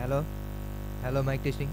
Hello, hello mic testing.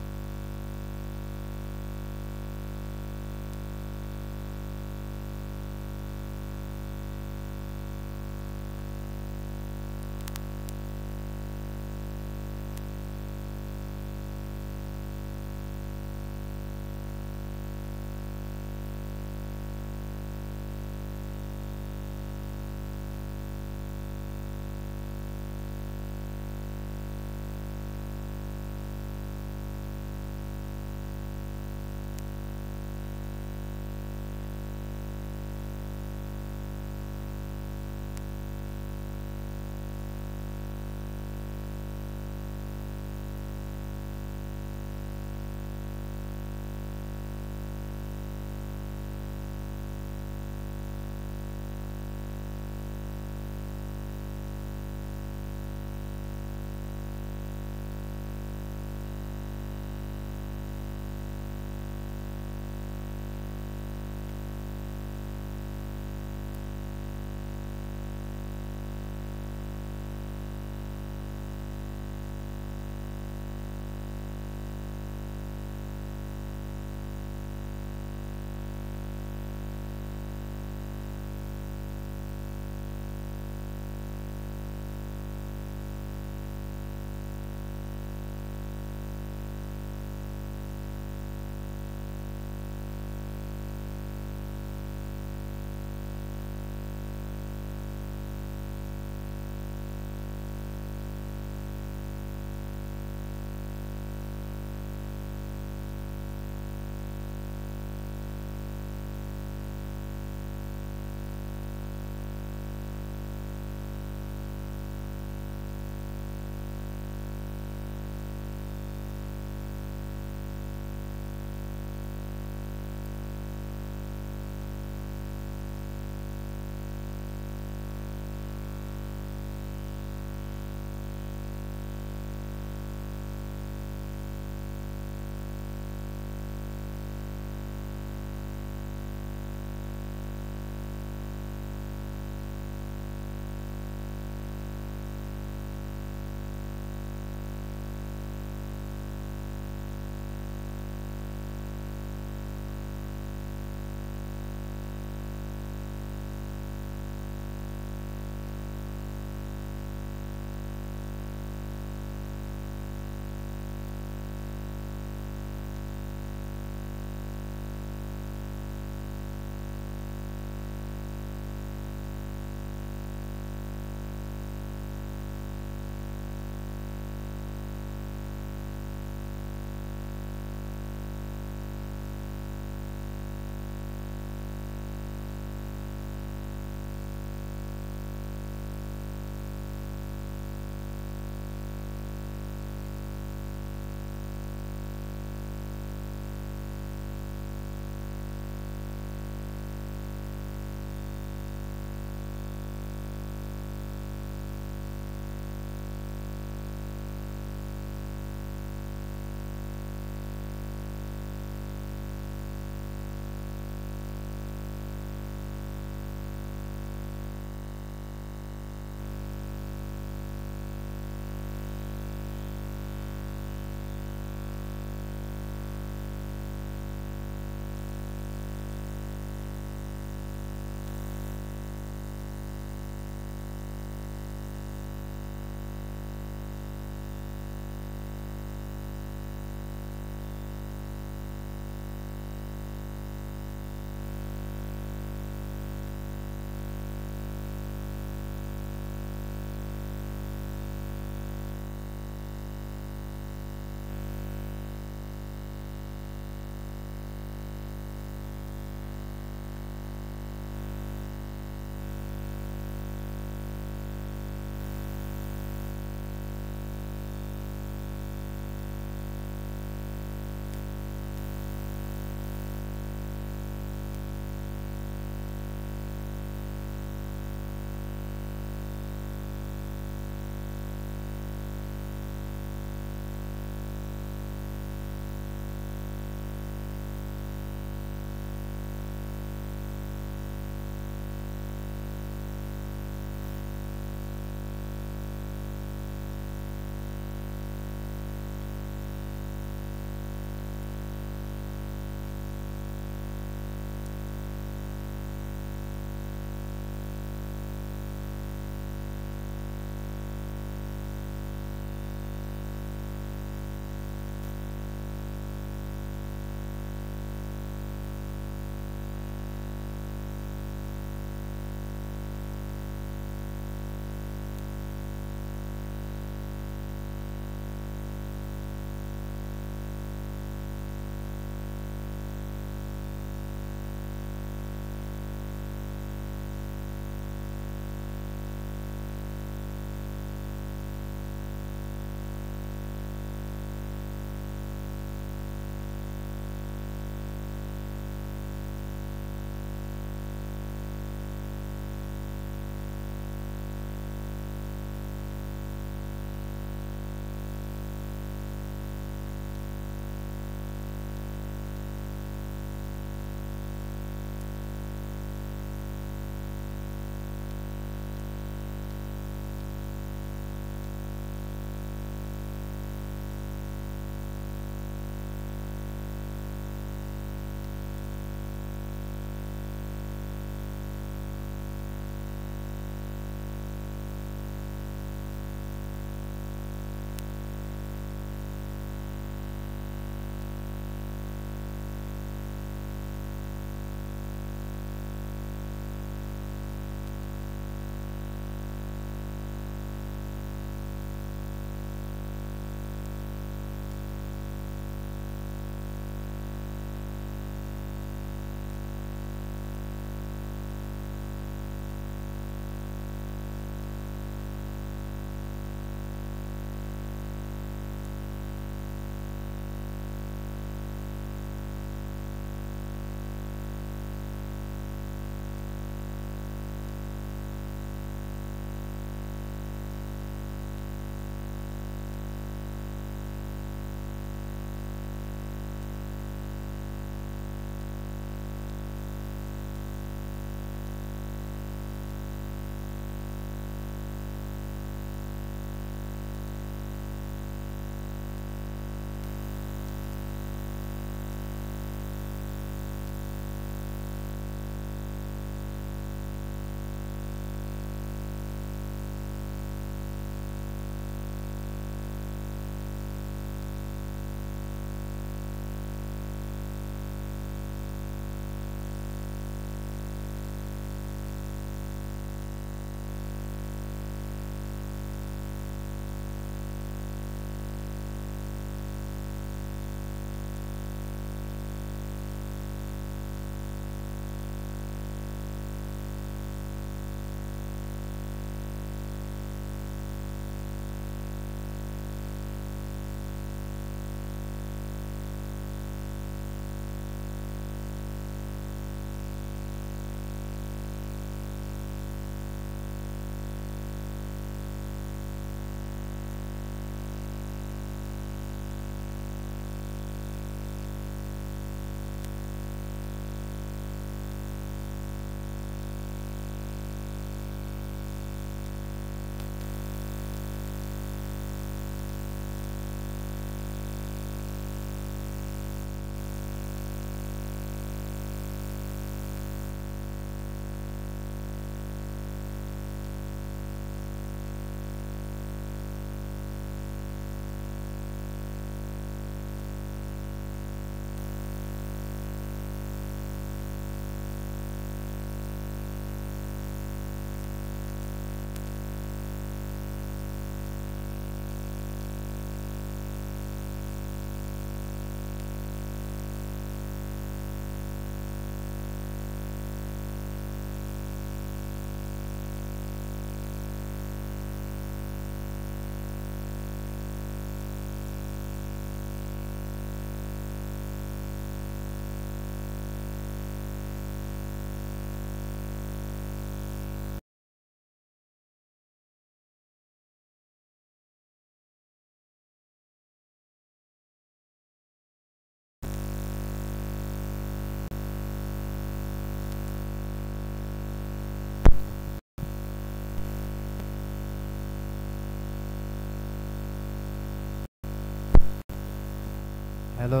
Hello,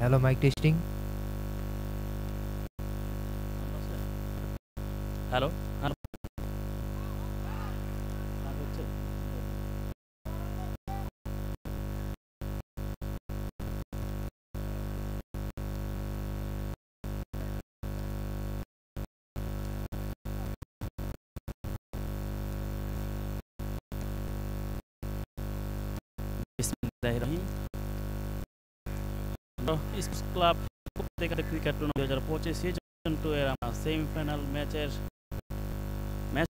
hello mic testing. Hello hello হচ্ছে Bismillahir Rahim sports club উপত্যকা cricket tournament 2025 season 2 এর আমরা semifinal ম্যাচের match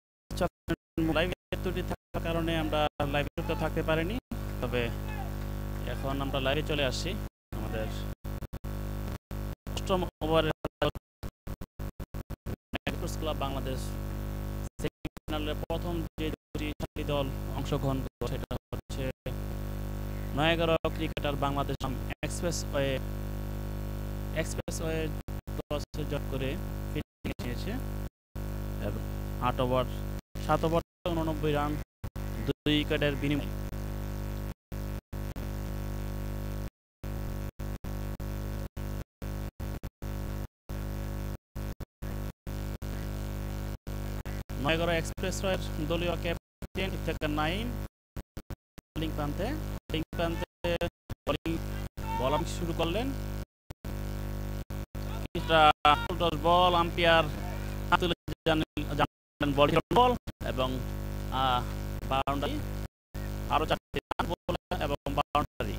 লাইভে ত্রুটি থাকার কারণে আমরা লাইভে যুক্ত থাকতে পারিনি। তবে এখন আমরা লাইভে চলে আসছি। আমাদের অষ্টম ওভারের স্পোর্টস ক্লাব বাংলাদেশ সেমিফাইনালের প্রথম যে দুটি দল অংশগ্রহণ করছে সেটা হচ্ছে নয়াগড় ক্রিকেটার বাংলাদেশ এক্সপ্রেসওয়ে টসে জয় করে ফিল্ডিং নিয়েছে এবং 7 ওভার 89 রান 2 উইকেটের বিনিময়ে নয়াগড় এক্সপ্রেসওয়ের দলীয় ক্যাপ্টেন ইফতেখার নাইম বোলিং প্রান্তে বোলিং শুরু করলেন। বল আম্পায়ার তুলে জানালেন বল এবং বাউন্ডারি আরো 4টি রান বল এবং বাউন্ডারি।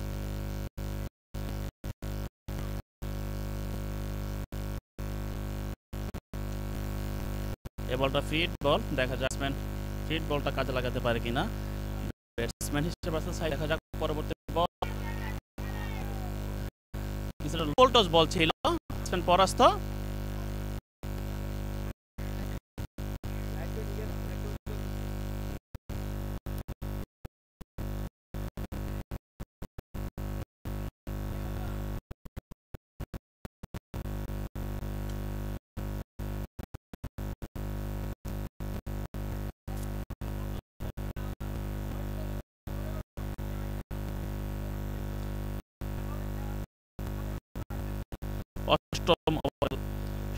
এই বলটা ফিট বল, দেখা যাক ব্যাটসম্যান ফিট বলটা কাজে লাগাতে পারে কিনা। ব্যাটসম্যান হিসেবে আছে সাইড, দেখা যাক পরবর্তী বল কিছুটা লোল টস বল ছিল, ব্যাটসম্যান পরাস্ত। অষ্টম ওভার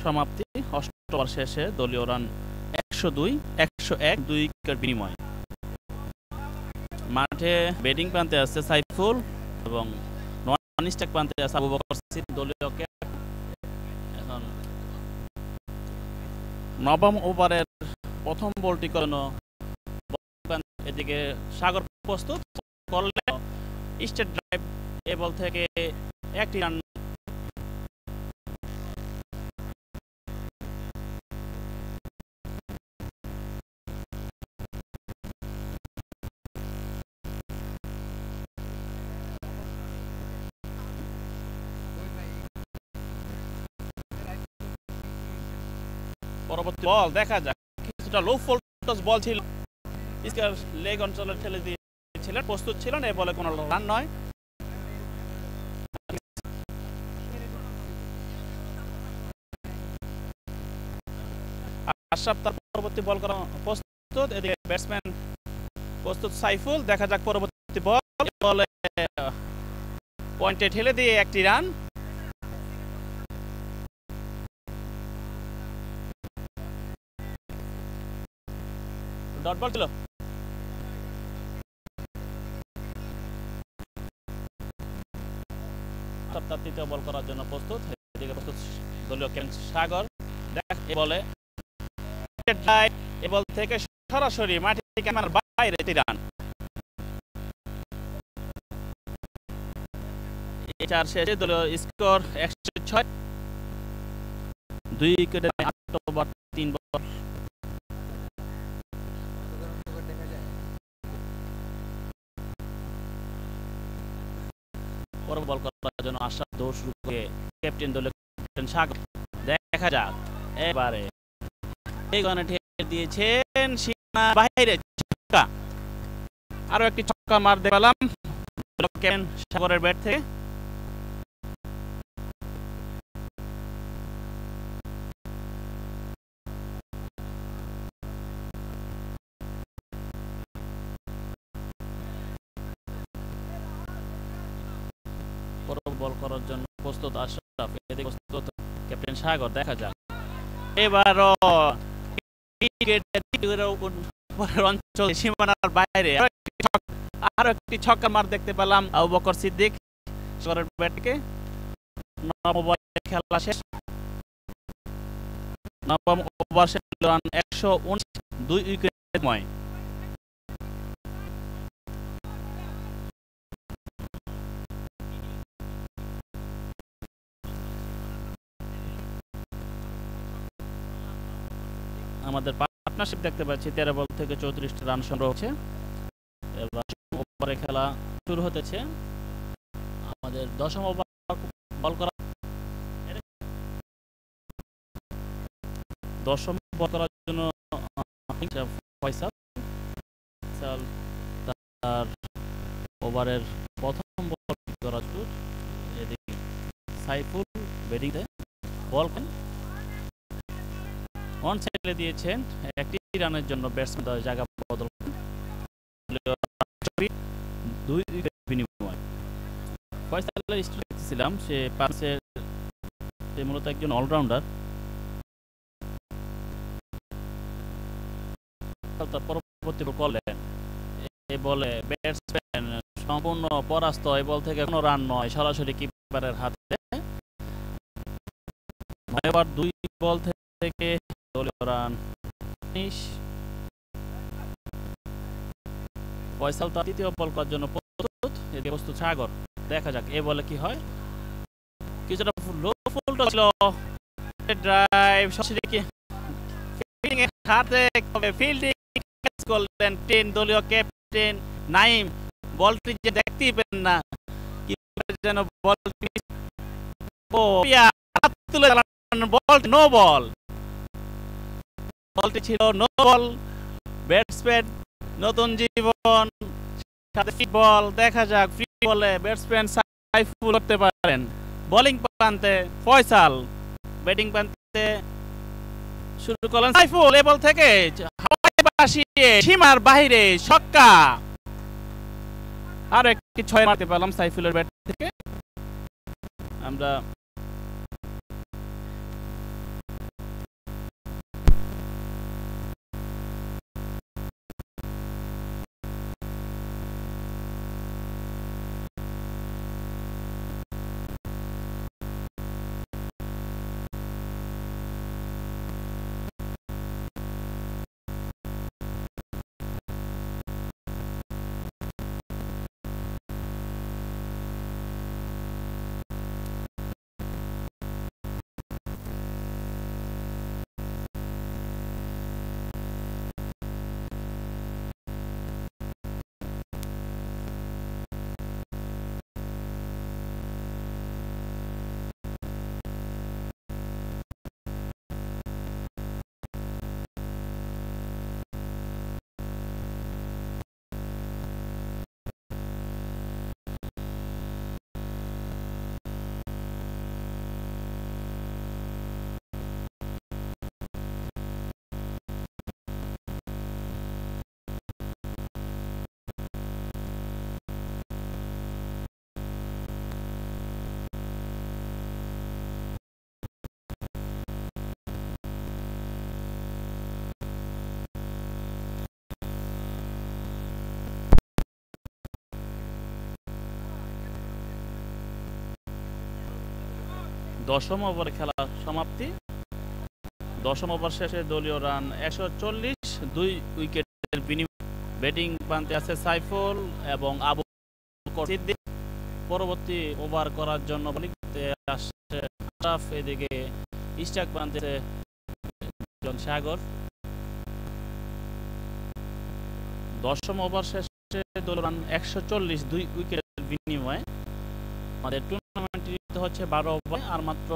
সমাপ্তি, অষ্টম ওভার শেষে দলীয় রান 101 2 উইকেট বিনিময়। মাঠে ব্যাটিং প্রান্তে আছে সাইফুল এবং নন স্ট্রাইক প্রান্তে আছে আবু বকর সিদ্দিক দলীয় ক্যাপ্টেন। এখন নবম ওভারের প্রথম বলটি করেন এদিকে সাগর প্রস্তুত করলে স্টেট ড্রাইভ এ বল থেকে একটি রান পরবর্তী বল দেখা যাক কিছুটা লো ফোল্টস বল ছিল, স্কয়ার লেগ অঞ্চলে ঠেলে দিয়েছিলেন, প্রস্তুত ছিলেন। এই বলে কোনো রান নয়। আশরাফ তার পরবর্তী বল করা প্রস্তুত, এদিকে ব্যাটসম্যান প্রস্তুত সাইফুল, দেখা যাক পরবর্তী বল, বলে পয়েন্টে ঠেলে দিয়ে একটি রান। ডট বল ছিল। তার তৃতীয় বল করার জন্য প্রস্তুত, এদিকে প্রস্তুত দলীয় ক্যাপ্টেন সাগর, বলে এই বল থেকে সরাসরি মাঠে থেকে আমার বাইরে একটি রান। এই চার শেষে দলীয় স্কোর 106 2 উইকেটে 8 ওভার 3 বল। পরে বল করার জন্য আশরাফ দৌড় শুরু করে ক্যাপ্টেন দলের ক্যাপ্টেন সাগর, দেখা যাক এবারে এই গনে ঠেলে দিয়েছেন সীমার বাইরে ছক্কা, আরো একটি ছক্কা মার পেলাম ক্যাপ্টেন সাগরের ব্যাট থেকে। বল করার করার জন্য প্রস্তুত আশরাফ, এদিকে প্রস্তুত ক্যাপ্টেন সাগর। দেখা যাক এবারও অঞ্চল সীমানার বাইরে আরো একটি ছক্কা মার দেখতে পেলাম আবু বকর সিদ্দিক সাগরের ব্যাট থেকে। নবম ওভারে খেলা শেষ, নবম ওভার শেষ, রান 119, 2 উইকেট সময়। আমাদের পার্টনারশিপ দেখতে পাচ্ছি 13 বল থেকে 34টি রান সংগ্রহ হচ্ছে। এবার ওভারে খেলা শুরু হতেছে। আমাদের দশম ওভার বল করা, দশম বল করার জন্য ফয়সাল তার ওভারের প্রথম বল করার জন্য এদিকে সাইফুল ব্যাটিংয়ে বল অন সাইডে দিয়েছেন, একটি রানের জন্য ব্যাটসম্যান জায়গা বদল 2 উইকেট বিনিময়। ফয়সালের স্ট্রিক দেখছিলাম, সে পাঁচে মূলত একজন অলরাউন্ডার। তার পরবর্তী করলেন এই বলে ব্যাটসম্যান সম্পূর্ণ পরাস্ত, এই বল থেকে কোনো রান নয়, সরাসরি কিপারের হাতে। 9 ওভার 2 বল থেকে দলীয় রান 19। ফয়সাল তার তৃতীয় বল করার জন্য প্রস্তুত, এদিকে প্রস্তুত সাগর। দেখা যাক এ বলে কি হয়। কিছুটা লো ফুল ছিল, ড্রাইভ সরাসরি ফিল্ডিং এর হাতে, ফিল্ডিং ক্যাচ করলেন দলীয় ক্যাপ্টেন নাইম। বলটি যে দেখতেই পেলেন না, কিভাবে যেন বলটি তুলে বল, নো বল, বলটি ছিল নো বল। ব্যাটসম্যান নতুন জীবন সাথে ফ্রি বল। দেখা যাক ফ্রি বলে ব্যাটসম্যান সাইফুল করতে পারেন। বোলিং প্রান্তে ফয়সাল, ব্যাটিং প্রান্তে শুরু করলেন সাইফুল। এই বল থেকে হাওয়ায় ভাসিয়ে সীমার বাইরে ছক্কা। আর একটি 6 মারতে পেলাম সাইফুলের ব্যাট থেকে। আমরা দশম ওভারে খেলা সমাপ্তি। দশম ওভার শেষে দলীয় রান 140, 2 উইকেটের বিনিময়ে। ব্যাটিং প্রান্তে আছে সাইফুল এবং আবু বকর সিদ্দিক। পরবর্তী ওভার করার জন্য বোলিং আসছে আশরাফ, এদিকে স্ট্রাইক প্রান্তে সাগর। দশম ওভার শেষে দলীয় রান 140, 2 উইকেটের বিনিময়ে। আমাদের টুর্নামেন্টটি হচ্ছে 12 ওভার, আর মাত্র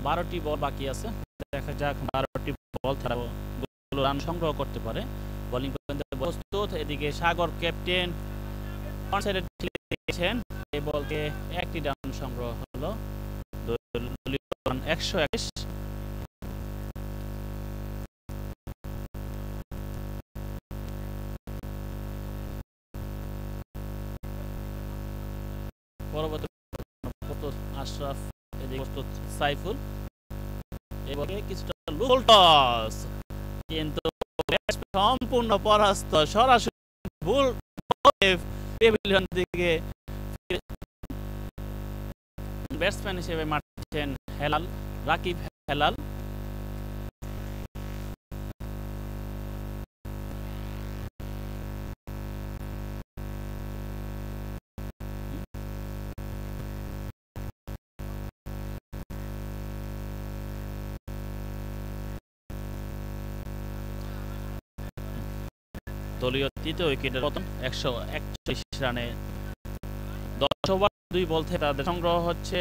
12টি বল বাকি আছে। দেখা যাক 12টি বল তারা রান সংগ্রহ করতে পারে। বোলিং প্রস্তুত, এদিকে সাগর ক্যাপ্টেন অন সাইডে দিয়েছেন। এই বলকে একটি রান সংগ্রহ হলো, দলীয় রান 121। পরবর্তী আশরাফ, এদিকে প্রস্তুত সাইফুল, এবারে কিছুটা লুল টস, কিন্তু সম্পূর্ণ পরাস্ত। সরাসরি ভুল পেভিলিয়ন দিকে ব্যাটসম্যান হিসেবে মাঠেন হেলাল, রাকিব হেলাল। দলীয় তৃতীয় উইকেটের পতন 141 রানে 10 ওভার 2 বল থেকে তাদের সংগ্রহ হচ্ছে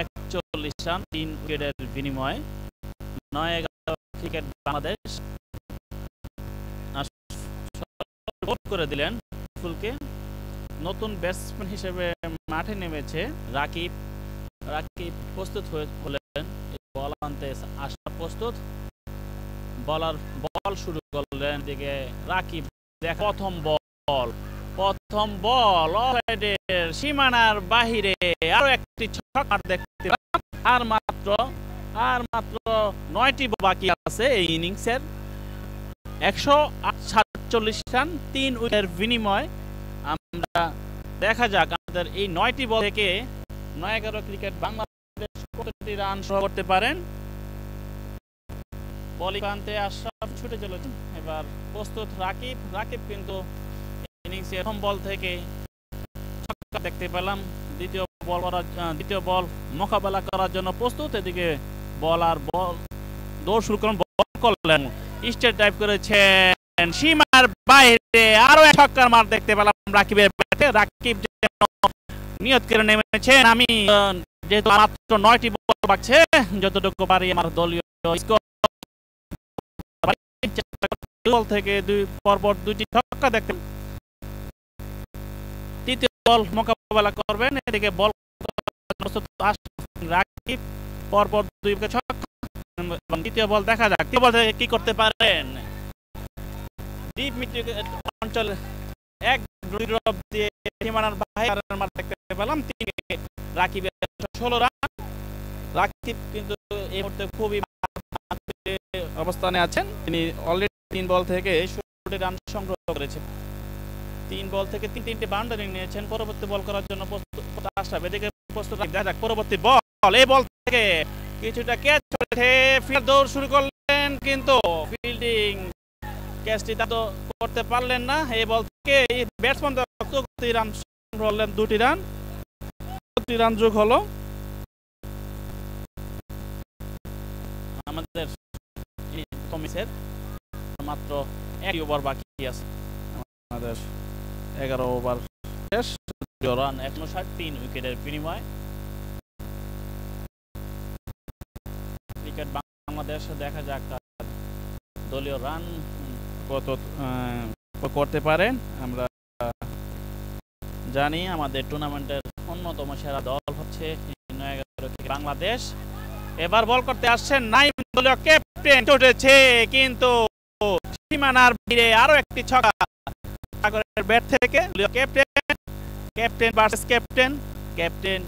141 রান 3 উইকেটের বিনিময়ে। 9-11 ক্রিকেট বাংলাদেশ ভোট করে দিলেন ফুলকে। নতুন ব্যাটসম্যান হিসেবে মাঠে নেমেছে রাকিব। রাকিব প্রস্তুত হলেন, বল আনতে আসা প্রস্তুত। বলার বল শুরু করলেন দিকে রাকিব। প্রথম বল অফসাইডের সীমানার বাহিরে, আরো একটি ছক্কা দেখতে আর মাত্র 9টি বাকি আছে এই ইনিংসের। 147 রান 3 উইকেটের বিনিময়। আমরা দেখা যাক আমাদের এই 9টি বল থেকে 9-11 ক্রিকেট বাংলাদেশ কতটি রান সংগ্রহ করতে পারেন। বলিং প্রান্তে আশরাফ ছুটে চলেছেন, এবার প্রস্তুত রাকিব। রাকিব কিন্তু ইনিংসে প্রথম বল থেকে ছক্কা দেখতে পেলাম। দ্বিতীয় বল মোকাবেলা করার জন্য প্রস্তুত। এদিকে বল দৌড় শুরু করেন, বল করলেন, স্টেট ড্রাইভ করেছেন সীমার বাইরে, আরো এক ছক্কার মার দেখতে পেলাম রাকিবের ব্যাটে। রাকিব নিয়ত করে নেমেছেন, আমি যেহেতু মাত্র 9টি বল বাকি, যতটুকু পারি আমার দলীয় স্কোর বল থেকে পরপর 2টি ছক্কা দেখতে। তৃতীয় বল মোকাবেলা করবেন, এদিকে বল রাকিব, পরপর 2 ছক্কা। তৃতীয় বল দেখা যাক তৃতীয় বল থেকে কি করতে পারেন। ডিপ মিড অঞ্চল 1-2 ড্রপ দিয়ে সীমানার বাইরে মার দেখতে পেলাম। রাকিবের 16 রান। রাকিব কিন্তু এই মুহূর্তে খুবই অবস্থানে আছেন। তিনি অলরেডি 3 বল থেকে 16টি রান সংগ্রহ করেছেন। 3 বল থেকে 3টি বাউন্ডারি নিয়েছেন। পরবর্তী বল করার জন্য প্রস্তুত আশরাফ, এদিকে প্রস্তুত দেখা যাক পরবর্তী বল। এই বল থেকে কিছুটা ক্যাচ করেছে, ফিল্ডার দৌড় শুরু করলেন, কিন্তু ফিল্ডিং ক্যাচটি তো করতে পারলেন না। এই বল থেকে ব্যাটসম্যান রান সংগ্রহ করলেন, 2টি রান যোগ হলো। আমাদের মাত্র 1 ওভার বাকি আছে, আমাদের 11 ওভার শেষ। রান 163 উইকেটের বিনিময়। ক্রিকেট বাংলাদেশ দেখা যাক দলীয় রান কত করতে পারেন। আমরা জানি আমাদের টুর্নামেন্টের অন্যতম সেরা দল হচ্ছে বাংলাদেশ। এবার বল করতে আসছেন নাইম, দলীয় ক্যাপ্টেন চটেছে, কিন্তু সীমানার বাইরে আরো একটি ছক্কা সাগরের ব্যাট থেকে। দলীয় ক্যাপ্টেন ভার্সেস ক্যাপ্টেন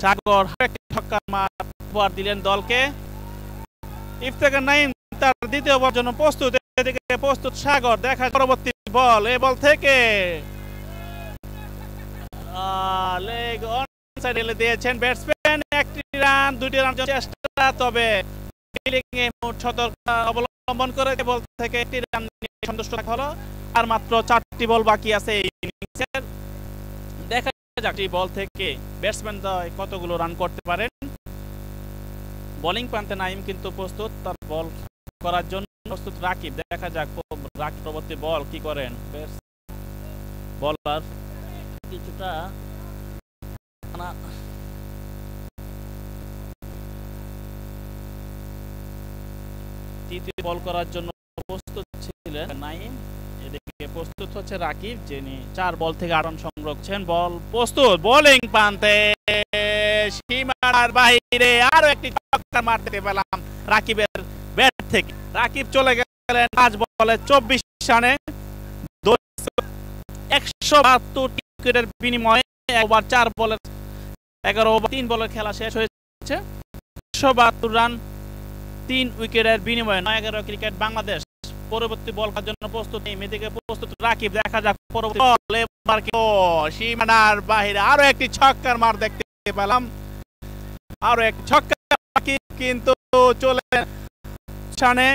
সাগর একটি ছক্কা মার দিলেন দলকে। ইফতেখার নাইম তার দ্বিতীয় বলের জন্য প্রস্তুত। এদিকে প্রস্তুত সাগর, দেখা পরবর্তী বল। এই বল থেকে লেগ অন সাইডে দিয়েছেন ব্যাটসম্যান। 1টি রান 2টি রান চেষ্টা, তবে ফিল্ডিং এ সতর্কতা অবলম্বন করে বল থেকে 1টি রান সন্তুষ্ট রাখা হলো। আর মাত্র 4টি বল বাকি আছে এই ইনিংসের। দেখা যাক বল থেকে ব্যাটসম্যান কতগুলো রান করতে পারেন। বোলিং প্রান্তে নাইম কিন্তু প্রস্তুত তার বল করার জন্য। প্রস্তুত রাকিব, দেখা যাক রাকিব পরবর্তী বল কি করেন। বলার কিছুটা তৃতীয় বল করার জন্য প্রস্তুত ছিলেন নাইম। এদিকে প্রস্তুত হচ্ছে রাকিব, যিনি 4 বল থেকে 8 রান সংগ্রহ করছেন। বল প্রস্তুত, বোলিং প্রান্তে সীমানার বাইরে আরো একটি ছক্কা মারতে পেলাম রাকিবের ব্যাট থেকে। রাকিব চলে গেলেন 5 বলে 24 রানে 172 উইকেটের বিনিময়ে। ওভার 4 বলের 11 ওভার 3 বলের খেলা শেষ হয়েছে। 172 রান 3 উইকেটের বিনিময়ে 9-11 ক্রিকেট বাংলাদেশ পরবর্তী বল করার জন্য প্রস্তুত। এদিকে প্রস্তুত রাকিব, দেখা যাক পরবর্তী বল। এবার কি সীমানার বাইরে আরো একটি ছক্কার মার দেখতে পেলাম, আরো এক ছক্কা। রাকিব কিন্তু চলে ছানে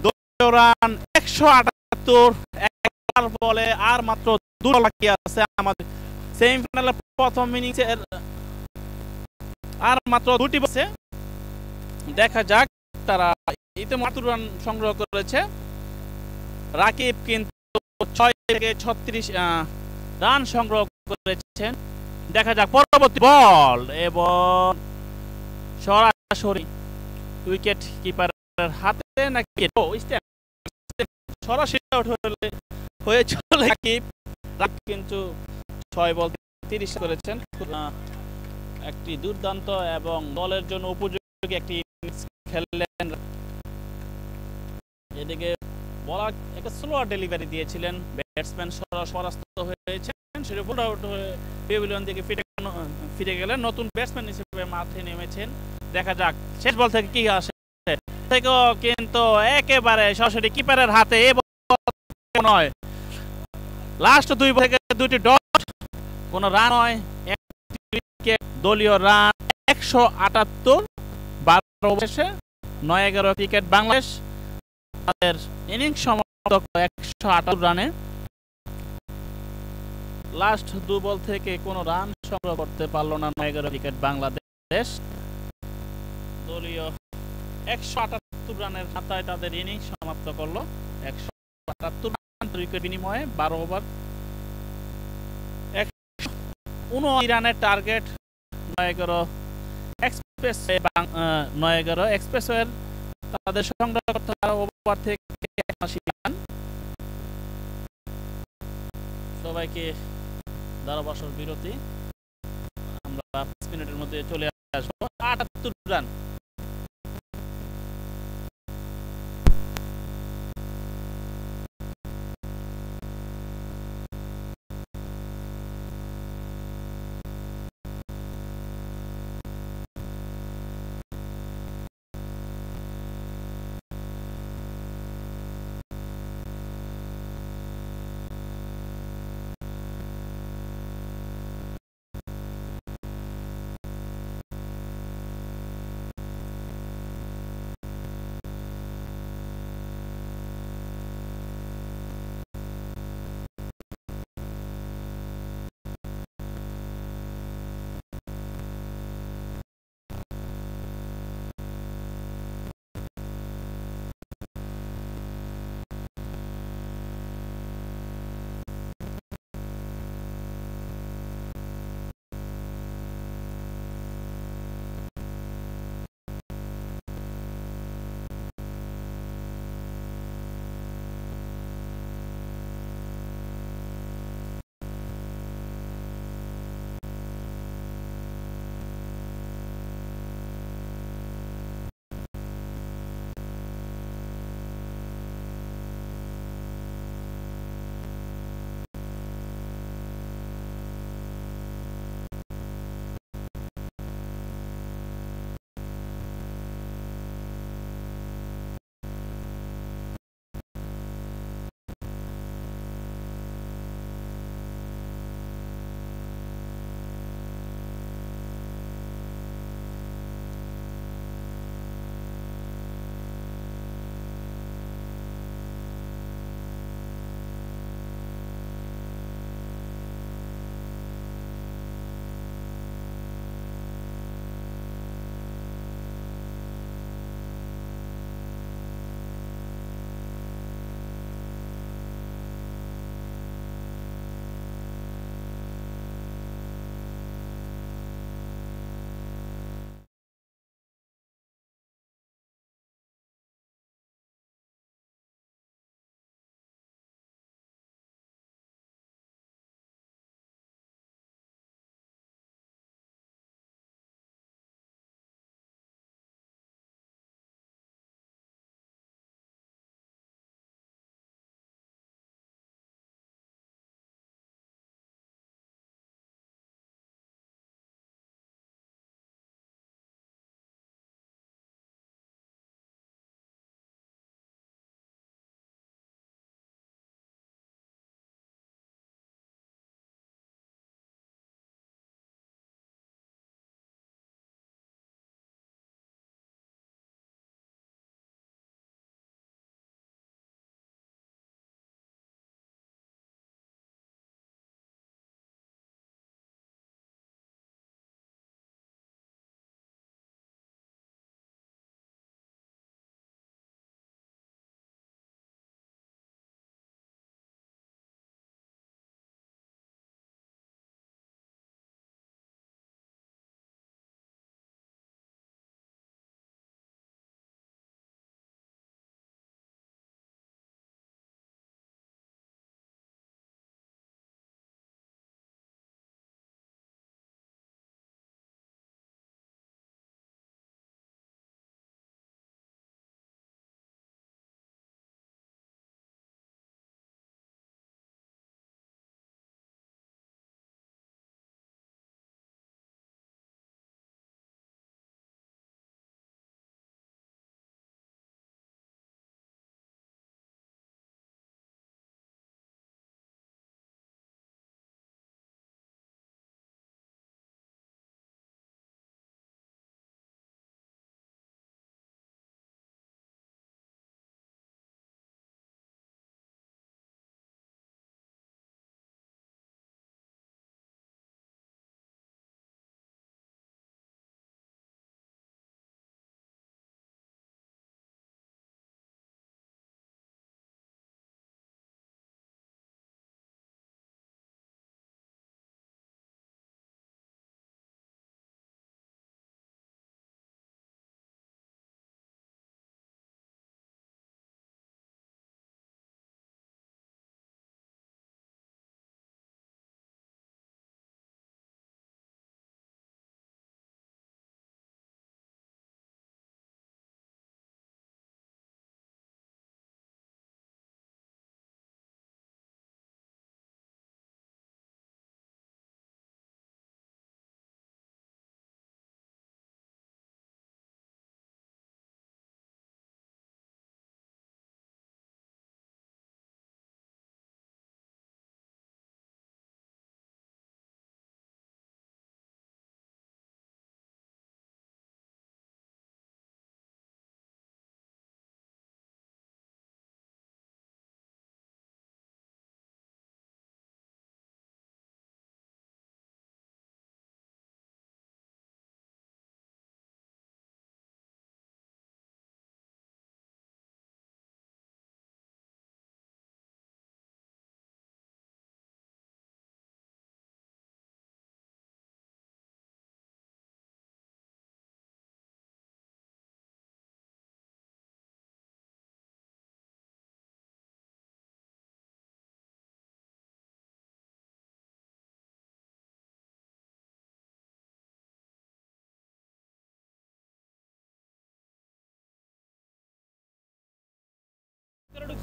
2 রান 178 একবার বলে আর মাত্র 2 বাকি আছে আমাদের সেমিফাইনালের প্রথম ইনিংসের আর মাত্র 2টি বসে। দেখা যাক তারা ইতিমধ্যে রান সংগ্রহ করেছে। রাকিব কিন্তু 6 থেকে 36 রান সংগ্রহ করেছেন। দেখা যাক পরবর্তী বল এবং সরাসরি উইকেট কিপারের হাতে নাকি সরাসরি আউট হয়ে চলে রাকিব। কিন্তু 6 বল 30 করেছেন। একটি দুর্দান্ত এবং দলের জন্য উপযোগী একটি ইনিংস খেললেন। এদিকে বলার একটা স্লোয়ার ডেলিভারি দিয়েছিলেন, ব্যাটসম্যান পরাস্ত হয়েছেন। সেটা ফুল আউট হয়ে পেভিলিয়ন দিকে ফিরে গেলেন। নতুন ব্যাটসম্যান হিসেবে মাঠে নেমেছেন। দেখা যাক শেষ বল থেকে কি আসে। থেকেও কিন্তু একেবারে সরাসরি কিপারের হাতে নয়। লাস্ট 2 বল থেকে 2টি ডট, কোনো রান নয়। দলীয় রান 178, 12 ওভারে 9-11 ক্রিকেট বাংলাদেশ তাদের ইনিংস সমাপ্ত 178 রানে। লাস্ট 2 বল থেকে কোনো রান সংগ্রহ করতে পারল না 9-11 ক্রিকেট বাংলাদেশ। দলীয় 178 রানের হাতায় তাদের ইনিংস সমাপ্ত করলো। 178 রান উইকেট বিনিময়ে 12 ওভার 119 রানের টার্গেট 9-11 এক্সপ্রেসওয়ের তাদের সংগ্রহ করতে ওভার থেকে 81 রান। সবাইকে ধারাভাষ্য বিরতি, আমরা 5 মিনিটের মধ্যে চলে আসবো। 78 রান।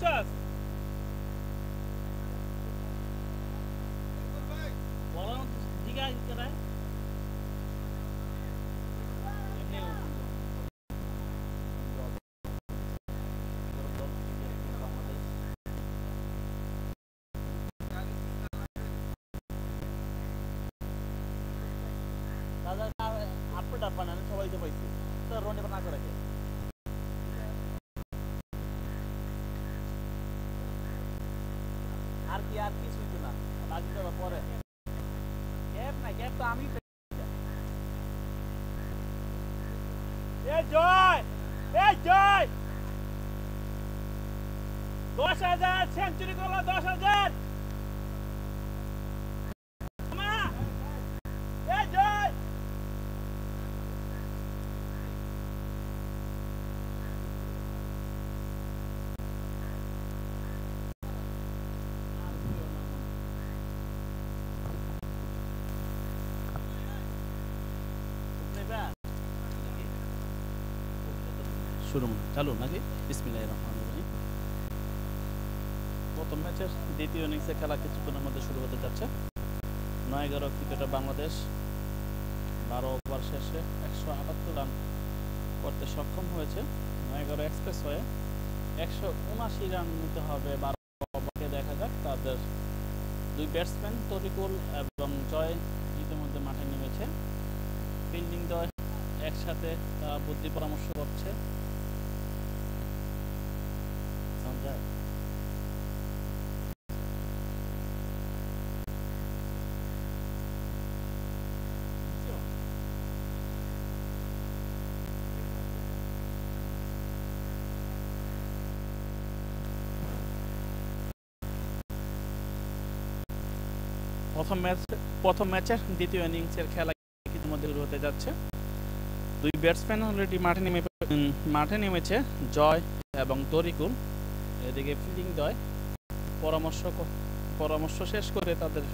দেখছস বড় দিগা করে এমনি দাদা আপনি ডাব্বা না সবাই তো পাইছি তো রনি বানা করে আর কি শুনছো না বাকি তো পরে ক্যাপ তো আমি জয় 10,000 সেঞ্চুরি করলো 10,000 জয় শুরু চালু নাকি বিসমিল্লাহির রহমানির রহিম প্রথম ম্যাচের দ্বিতীয় ইনিংসের খেলা কিছুক্ষণের মধ্যে শুরু হতে যাচ্ছে 9-11 ক্রিকেটার বাংলাদেশ 12 ওভার শেষে 178 রান করতে সক্ষম হয়েছে 9-11 এক্সপ্রেস হয়ে 179 রান নিতে হবে 12 ওভারে দেখা যাক তাদের দুই ব্যাটসম্যান তরিকুল এবং জয় ইতিমধ্যে মাঠে নেমেছে ফিল্ডিং দয় একসাথে বুদ্ধি পরামর্শ করছে প্রথম ম্যাচের দ্বিতীয় ইনিংসের খেলা ইতিমধ্যে শুরু হতে যাচ্ছে দুই ব্যাটসম্যান অলরেডি মাঠে নেমেছে জয় এবং তরিকুল এদিকে ফিল্ডিং দয় পরামর্শ শেষ করে তাদের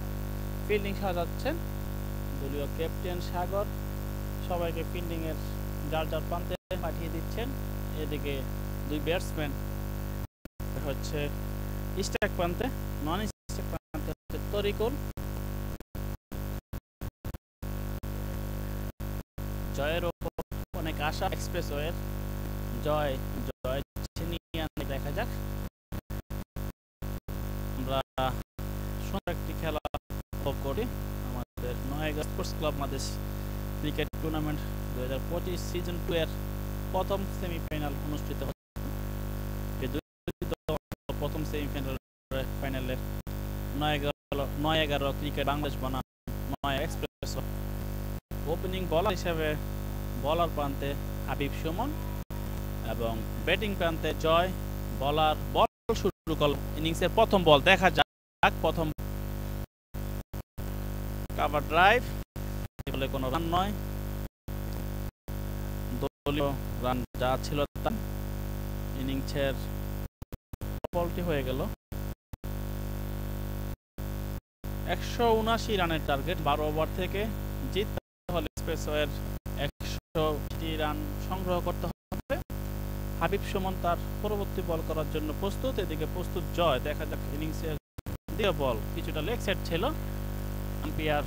ফিল্ডিং সাজাচ্ছেন দলীয় ক্যাপ্টেন সাগর সবাইকে ফিল্ডিং এর যার প্রান্তে পাঠিয়ে দিচ্ছেন এদিকে দুই ব্যাটসম্যান হচ্ছে স্ট্রাইক প্রান্তে নন স্ট্রাইক প্রান্তে হচ্ছে তরিকুল জয়ের ওপর অনেক আশা এক্সপ্রেসওয়ের জয় দেখা যাক আমরা সুন্দর একটি খেলা উপভোগ করি আমাদের 9-11 sports club Bangladesh cricket tournament 2025 season 2 এর প্রথম সেমিফাইনাল অনুষ্ঠিত হচ্ছে প্রথম সেমিফাইনালের 9-11 ক্রিকেট বাংলাদেশ বনাম 9 এক্সপ্রেস ওপেনিং বলার হিসেবে বলার প্রান্তে হাবিব সুমন এবং ব্যাটিং প্রান্তে জয় বল শুরু করল ইনিংসের প্রথম বল দেখা যাক প্রথম কভার ড্রাইভ বলে কোনো রান নয় দলীয় রান যা ছিল তা ইনিংসের বলটি হয়ে গেল 179 রানের টার্গেট 12 ওভার থেকে জিততে হলে এক্সপ্রেসওয়ের 100 রান সংগ্রহ করতে হবে হাবিব সুমন তার পরবর্তী বল করার জন্য প্রস্তুত এদিকে প্রস্তুত জয় দেখা যাক ইনিংসের দ্বিতীয় বল কিছুটা লেগ সাইড ছিল আম্পায়ার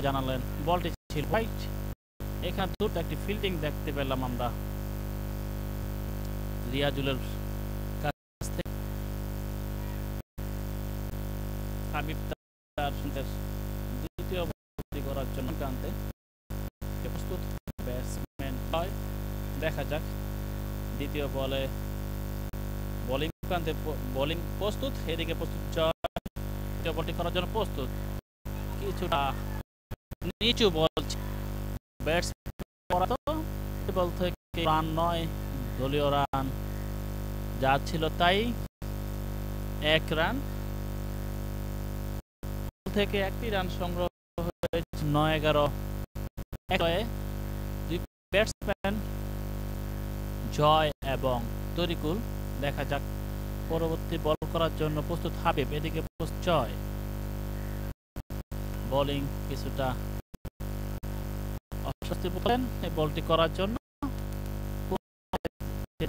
জানালেন বলটি ছিল হোয়াইট এখানে দুটো একটি ফিল্ডিং দেখতে পেলাম আমরা রিয়াজুলের কাছ থেকে হাবিব তার দ্বিতীয় বল করার জন্য প্রান্তে প্রস্তুত ব্যাটসম্যান হয় দেখা যাক দ্বিতীয় বলে বোলিং প্রান্তে বোলিং প্রস্তুত এদিকে প্রস্তুত জয় দ্বিতীয় বলটি করার জন্য প্রস্তুত কিছুটা নিচু বল ব্যাটসম্যান বল থেকে রান নয় দলীয় রান যা ছিল তাই 1 রান থেকে একটি রান সংগ্রহ হয়েছে 9-11 দুই ব্যাটসম্যান জয় এবং তরিকুল দেখা যাক পরবর্তী বল করার জন্য প্রস্তুত হাবিব এদিকে জয় বোলিং কিছুটা অস্বস্তি বলেন এই বলটি করার জন্য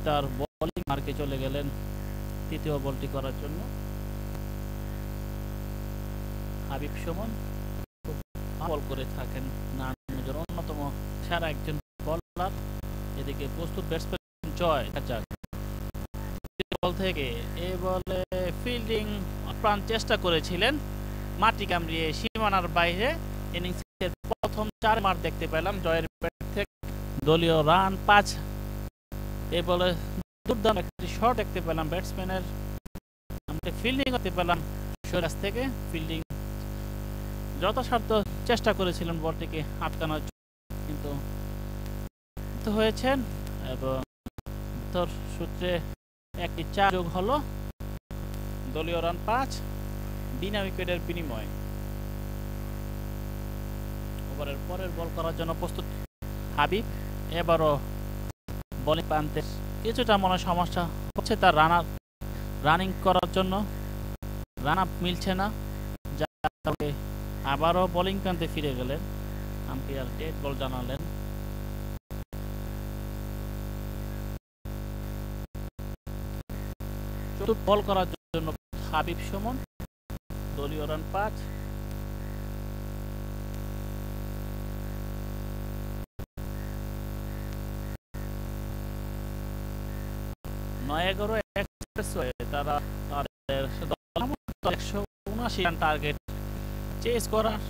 তার বোলিং মার্কে চলে গেলেন তৃতীয় বলটি করার জন্য। হাবিব সুমন খুব বল করে থাকেন, নারায়ণগঞ্জের অন্যতম সেরা একজন বোলার। এদিকে প্রস্তুত ব্যাটসম্যান জয় বল থেকে এ বলে ফিল্ডিং প্রাণ চেষ্টা করেছিলেন, মাটি কামড়িয়ে সীমানার বাইরে। ইনিংসের প্রথম 4 মার দেখতে পেলাম জয়ের ব্যাট থেকে, দলীয় রান 5। এ বলে দুর্দান্ত একটি শট দেখতে পেলাম ব্যাটসম্যানের, আমরা ফিল্ডিং করতে পেলাম সরাস থেকে। ফিল্ডিং যথাসাধ্য চেষ্টা করেছিলেন বলটিকে আটকানোর, কিন্তু হয়েছেন এবং সূত্রে একটি 4 যোগ হলো, দলীয় রান 5 বিনা উইকেটের বিনিময়ে। ওভারের পরের বল করার জন্য প্রস্তুত হাবিব। এবারও বোলিং প্রান্তে কিছুটা মনে সমস্যা হচ্ছে তার রানিং করার জন্য, রান আপ মিলছে না, যাতে আবারও বোলিং প্রান্তে ফিরে গেলেন। আম্পায়ার ডেড বল জানালেন। চতুর্থ বল করার জন্য হাবিব সুমন, দলীয় রান 5। নয়াগড় এক্সপ্রেসওয়ে তারা তাদের 179 রান টার্গেট চেস করার।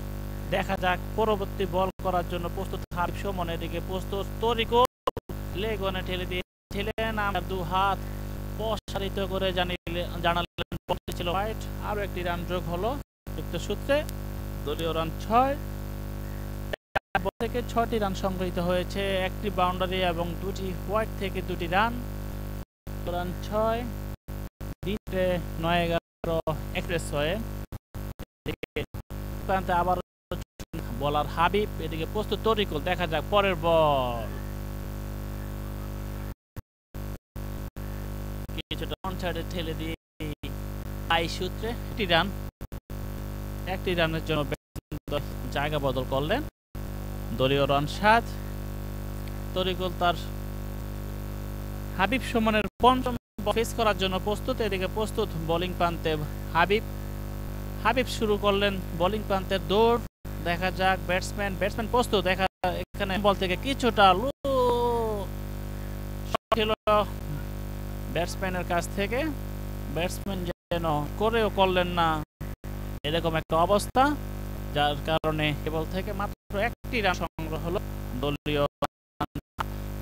দেখা যাক পরবর্তী বল করার জন্য প্রস্তুত হাবিব সুমন। এদিকে প্রস্তুত তরিকুল, লেগ অনে ঠেলে দিয়েছিলেন, আমার 2 হাত প্রসারিত করে জানালেন ছিল হোয়াইট। আরো একটি রান যোগ হলো যুক্ত সূত্রে, দলীয় রান 6 থেকে 6টি রান সংগৃহীত হয়েছে, একটি বাউন্ডারি এবং 2টি হোয়াইট থেকে 2টি রান। রান 6 দিতে 9-11 এক্সপ্রেসওয়ে। প্রান্তে আবার বলার হাবিব, এদিকে প্রস্তুত তরিকুল। দেখা যাক পরের বল, কিছুটা অন সাইডে ঠেলে দিয়ে আই সূত্রে একটি রানের জন্য জায়গা বদল করলেন, দলীয় রান 7। তরিকুল তার হাবিব সুমনের পঞ্চম ফেস করার জন্য প্রস্তুত। এদিকে প্রস্তুত বোলিং প্রান্তে হাবিব শুরু করলেন বোলিং প্রান্তের দৌড়। দেখা যাক ব্যাটসম্যান প্রস্তুত। দেখা এখানে বল থেকে কিছুটা ব্যাটসম্যানের কাছ থেকে, ব্যাটসম্যান যেন করেও করলেন না এরকম একটা অবস্থা, যার কারণে কেবল থেকে মাত্র একটি রান সংগ্রহ হলো। দলীয়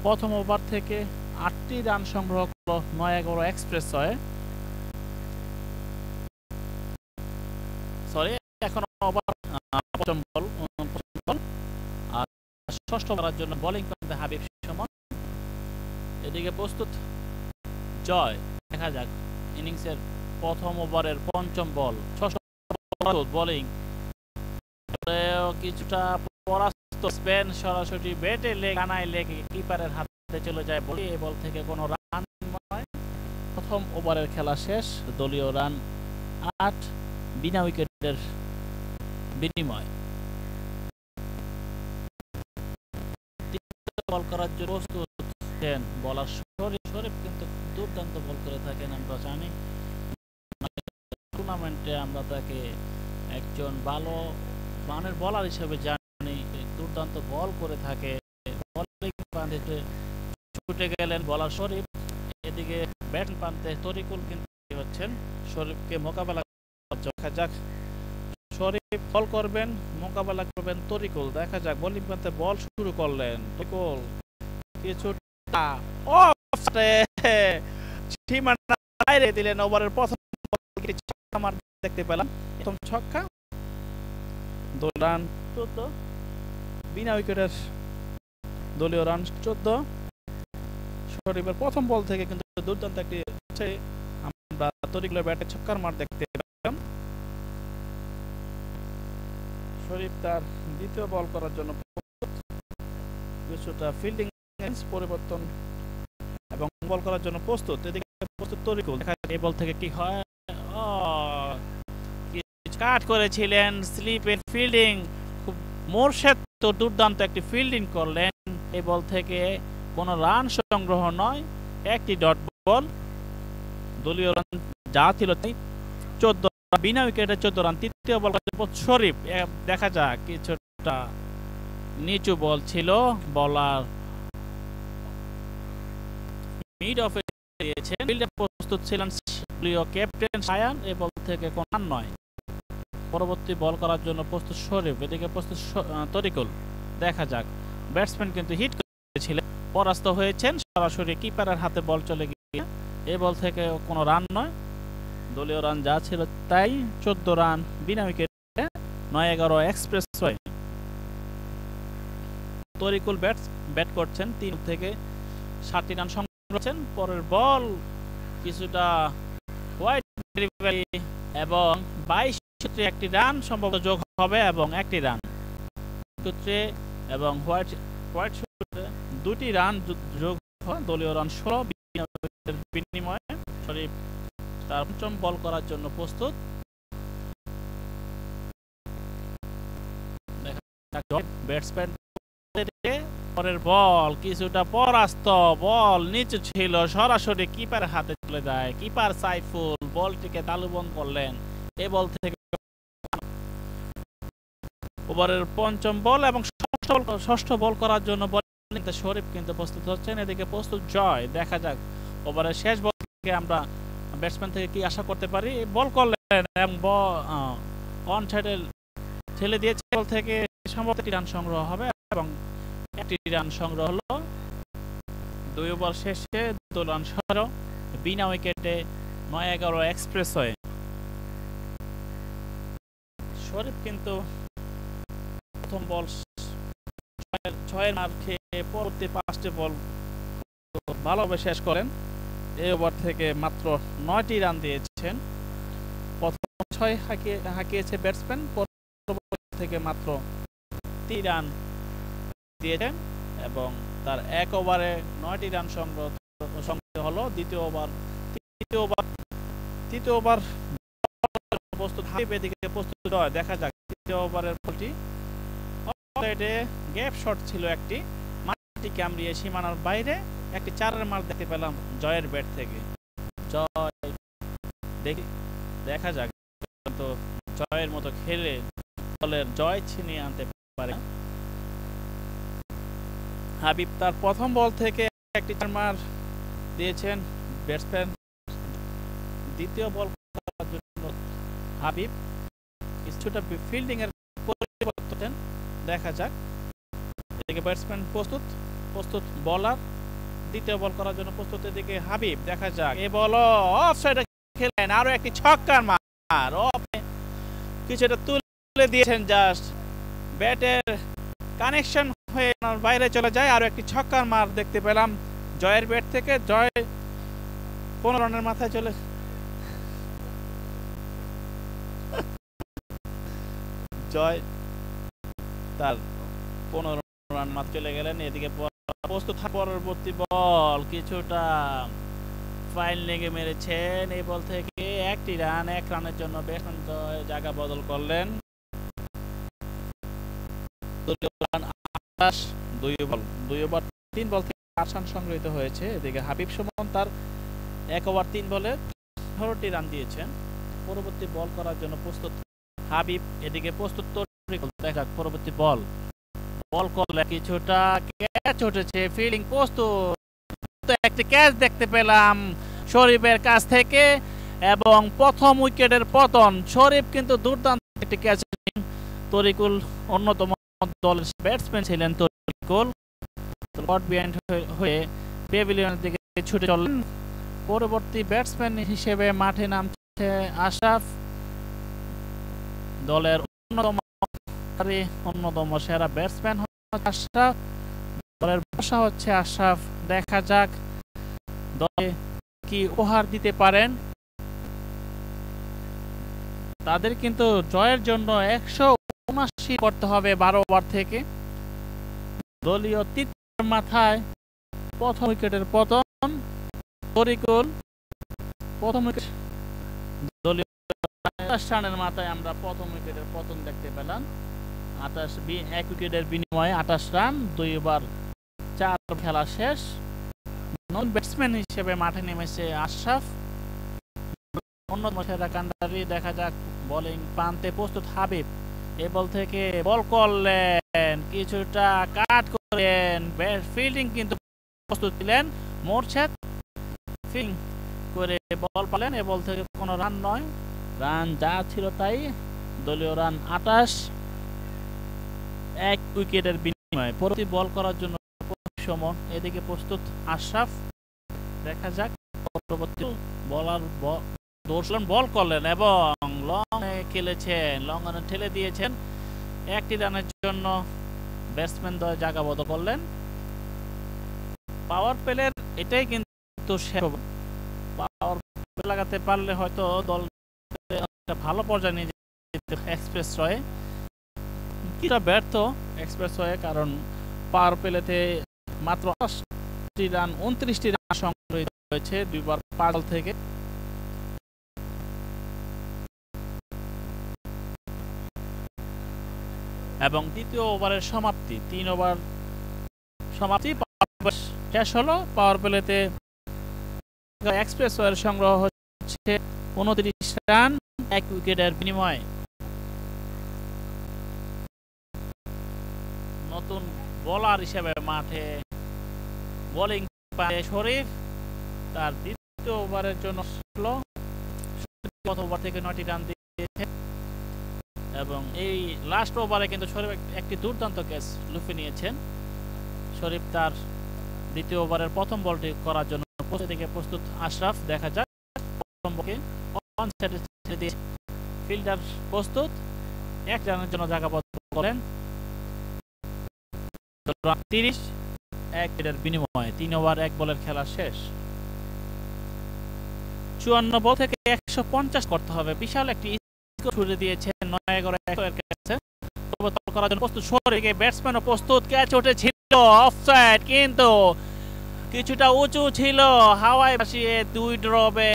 প্রথম ওভার থেকে 8টি রান সংগ্রহ করলো 9-11 এক্সপ্রেসওয়ে। সরি, এখন ওভার প্রথম বল আর ষষ্ঠ করার জন্য বোলিং প্রান্তে হাবিব সুমন। এদিকে প্রস্তুত জয়। দেখা যাক ইনিংসের প্রথম ওভারের পঞ্চম বল, ষষ্ঠ বোলিং। কিছুটা পরাস্ত স্পেন সরাসরি ব্যাটে কানায় লেগে কিপারের হাতে চলে যায় বলে এই বল থেকে কোনো রান নয়। প্রথম ওভারের খেলা শেষ, দলীয় রান 8 বিনা উইকেটের বিনিময়। বল করার জন্য প্রস্তুত বলার শরীফ কিন্তু দুর্দান্ত বল করে থাকেন, আমরা জানি। টুর্নামেন্টে আমরা তাকে একজন ভালো মানের বলার হিসেবে জানি, দুর্দান্ত বল করে থাকে। ছুটে গেলেন বলার শরীফ, এদিকে ব্যাটসম্যান প্রান্তে তরিকুল কিন্তু হচ্ছেন শরীফকে মোকাবেলা। দেখা যাক শরীফ বল করবেন, মোকাবেলা করবেন তরিকুল। দেখা যাক বোলিং প্রান্তে বল শুরু করলেন তরিকুল, কিছুটা সীমানা বাইরে দিলেন। ওভারের প্রথম দেখতে পেলাম প্রথম ছক্কা, রান 14 বিনা উইকেটের, দলীয় রান 14। শরীফের প্রথম বল থেকে কিন্তু দুর্দান্ত একটি আমরা তরিকুলের ব্যাটে ছক্কার মার দেখতে পেলাম। শরীফ তার দ্বিতীয় বল করার জন্য কিছুটা ফিল্ডিং পরিবর্তন এবং বল করার জন্য প্রস্তুত। এদিকে প্রস্তুত তরিকুল। দেখা এই বল থেকে কি হয়, কাট করেছিলেন স্লিপের ফিল্ডিং, খুব মোরশেদ তো দুর্দান্ত একটি ফিল্ডিং করলেন। এই বল থেকে কোনো রান সংগ্রহ নয়, একটি ডট বল, দলীয় রান যা ছিল 14 বিনা উইকেটে 14 রান। তৃতীয় বল শরীফ, দেখা যাক কিছুটা নিচু বল ছিল, বলার মিড অফে দিয়েছেন, ফিল্ডে প্রস্তুত ছিলেন দলীয় ক্যাপ্টেন সায়ান, এই বল থেকে কোন রান নয়। পরবর্তী বল করার জন্য প্রস্তুত শরীফ, এদিকে প্রস্তুত তরিকুল। দেখা যাক, ব্যাটসম্যান কিন্তু হিট করেছিলেন, পরাস্ত হয়েছেন, সরাসরি কিপারের হাতে বল চলে গিয়ে এই বল থেকে কোনো রান নয়। দলীয় রান যা ছিল তাই, 14 রান বিনা উইকেটে, 9-11 এক্সপ্রেস ওয়ে। তরিকুল ব্যাট করছেন, 3 থেকে 7টি রান সংগ্রহ করেছেন। পরের বল কিছুটা হোয়াইট এবং 22 সূত্রে একটি রান সম্ভবত যোগ হবে এবং একটি রান সূত্রে এবং হোয়াইট সূত্রে 2টি রান যোগ হয়। দলীয় রান 16 বিনিময়ে শরীফ তার পঞ্চম বল করার জন্য প্রস্তুত। ব্যাটসম্যান পরের বল কিছুটা পরাস্ত, বল নিচু ছিল, সরাসরি কিপার হাতে চলে যায়। কিপার সাইফুল বলটিকে তালুবন্ধ করলেন। এই বল থেকে ওভারের পঞ্চম বল এবং ষষ্ঠ বল করার জন্য শরীফ কিন্তু প্রস্তুত হচ্ছেন। এদিকে প্রস্তুত জয়। দেখা যাক ওভারের শেষ বল থেকে আমরা ব্যাটসম্যান থেকে কি আশা করতে পারি। বল করলেন এবং অন সাইডে ঠেলে দিয়েছে, বল থেকে সম্ভবত একটি রান সংগ্রহ হবে এবং একটি রান সংগ্রহ হলো। 2 ওভার শেষে 2 রান সহ বিনা উইকেটে 9-11 এক্সপ্রেস ওয়ে। শরীফ কিন্তু প্রথম বল 6 মার খেয়ে পরবর্তী 5টি বল ভালোভাবে শেষ করেন। এই ওভার থেকে মাত্র 9টি রান দিয়েছেন। প্রথম 6 হাঁকিয়েছে ব্যাটসম্যান, পরবর্তী থেকে মাত্র 3 রান দিয়েছেন এবং তার 1 ওভারে 9টি রান সংগ্রহ হলো। তৃতীয় ওভার প্রস্তুত হাবিব, এদিকে প্রস্তুত হয়। দেখা যাক তৃতীয় ওভারের বলটি গ্যাপ শট ছিল, একটি মাটি কামড়িয়ে সীমানার বাইরে একটি 4-এর মার দেখতে পেলাম জয়ের ব্যাট থেকে। জয় দেখা যাক তো জয়ের মতো খেলে দলের জয় ছিনিয়ে আনতে পারে। হাবিব তার প্রথম বল থেকে একটি 4 মার দিয়েছেন ব্যাটসম্যান। দ্বিতীয় বল করার জন্য হাবিব কিছুটা ফিল্ডিং এর পরিবর্তন। দেখা যাক, এদিকে ব্যাটসম্যান প্রস্তুত বলার দ্বিতীয় বল করার জন্য প্রস্তুত। এদিকে হাবিব, দেখা যাক এই বল অফ সাইডে খেলেন, আরো একটি ছক্কার মার, কিছুটা তুলে দিয়েছেন, জাস্ট ব্যাটের কানেকশন হয়ে বাইরে চলে যায়। আরো একটি ছক্কার মার দেখতে পেলাম জয়ের ব্যাট থেকে। জয় 15 রানের মাথায় চলে জয় তার 15 রান মাথায় চলে গেলেন। এদিকে প্রস্তুত পরবর্তী বল কিছুটা ফাইল লেগে মেরেছেন। এই বল থেকে একটি রান, 1 রানের জন্য ব্যাটসম্যান জায়গা বদল করলেন। 2 ওভার 3 বল থেকে 8 রান সংগৃহীত হয়েছে। এদিকে হাবিব সুমন তার 1 ওভার 3 বলে 18টি রান দিয়েছেন। পরবর্তী বল করার জন্য প্রস্তুত হাবিব, এদিকে প্রস্তুত দেখা পরবর্তী বল করলে কিছুটা ক্যাচ উঠেছে, ফিল্ডিং প্রস্তুত, একটি ক্যাচ দেখতে পেলাম শরীফের কাছ থেকে এবং প্রথম উইকেটের পতন। শরীফ কিন্তু দুর্দান্ত একটি ক্যাচ। তরিকুল অন্যতম দলের ব্যাটসম্যান ছিলেন। তরিকুল হয়ে প্যাভিলিয়নের দিকে ছুটে চললেন। পরবর্তী ব্যাটসম্যান হিসেবে মাঠে নামছে আশরাফ, দলের অন্যতম সেরা ব্যাটসম্যান আশরাফ। দলের ভরসা হচ্ছে আশরাফ। দেখা যাক দলে কি উপহার দিতে পারেন। তাদের কিন্তু জয়ের জন্য 179 করতে হবে 12 ওভার থেকে। দলীয় তৃতীয় মাথায় প্রথম উইকেটের পতন। তরিকুল প্রথম উইকেট, দলীয় 28 রানের মাথায় আমরা প্রথম উইকেটের পতন দেখতে পেলাম। 1 উইকেটের বিনিময়ে 28 রান, 2 ওভার 4 খেলা শেষ। নন ব্যাটসম্যান হিসেবে মাঠে নেমেছে আশরাফ, অন্যতম সেরা কান্ডারি। দেখা যাক বোলিং প্রান্তে প্রস্তুত হাবিব, এই বল থেকে বল করলেন, কিছুটা কাট করেন, ফিল্ডিং কিন্তু প্রস্তুত ছিলেন মোরশেদ, ফিল্ডিং করে বল পালেন। এ বল থেকে কোনো রান নয়, রান যা ছিল তাই, দলীয় রান 28, 1 উইকেটের বিনিময়ে। পরবর্তী বল করার জন্য সময় এদিকে প্রস্তুত আশরাফ, দেখা যাক পরবর্তী বলার দৌড়লেন, বল করলেন এবং লং খেলেছেন, লং রানে ঠেলে দিয়েছেন। একটি রানের জন্য ব্যাটসম্যান দল জায়গা বদল করলেন। পাওয়ার প্লের এটাই কিন্তু পাওয়ার প্লে লাগাতে পারলে হয়তো দল একটা ভালো পর্যায়ে নিয়ে যেতে এক্সপ্রেস রয়ে, কিছুটা ব্যর্থ এক্সপ্রেস হয়ে, কারণ পাওয়ার প্লেতে মাত্র 28টি রান 29টি রান সংগ্রহিত হয়েছে দুইবার পাঁচ বল থেকে। এবং দ্বিতীয় ওভারের সমাপ্তি, 3 ওভার সমাপ্তি শেষ হলো। পাওয়ার প্লেতে এক্সপ্রেসওয়ের সংগ্রহ হচ্ছে 29 রান 1 উইকেটের বিনিময়ে। নতুন বোলার হিসেবে মাঠে বোলিং পায় শরীফ, তার দ্বিতীয় ওভারের জন্য প্রথম ওভার থেকে 9টি রান দিয়েছে এবং এই লাস্ট ওভারে কিন্তু শরীফ একটি দুর্দান্ত ক্যাচ লুফে নিয়েছেন। শরীফ তার দ্বিতীয় ওভারের প্রথম বলটি করার জন্য প্রস্তুত আশরাফ, দেখা যাক প্রথম বলকে অন সাইডে ছেড়ে দিয়ে ফিল্ডার প্রস্তুত, 1 রানের জন্য জায়গা বদল করেন। 30, 1 উইকেটের বিনিময়ে 3 ওভার 1 বলের খেলা শেষ। 54 বল থেকে 150 করতে হবে, বিশাল একটি স্কোর ছুড়ে দিয়েছেন 9-11 এর কাছে। বল করার জন্য প্রস্তুত শরীফ, ব্যাটসম্যানও প্রস্তুত, ক্যাচ উঠেছিল অফসাইড, কিন্তু কিছুটা উঁচু ছিল, হাওয়ায় ভাসিয়ে 2 ড্রপে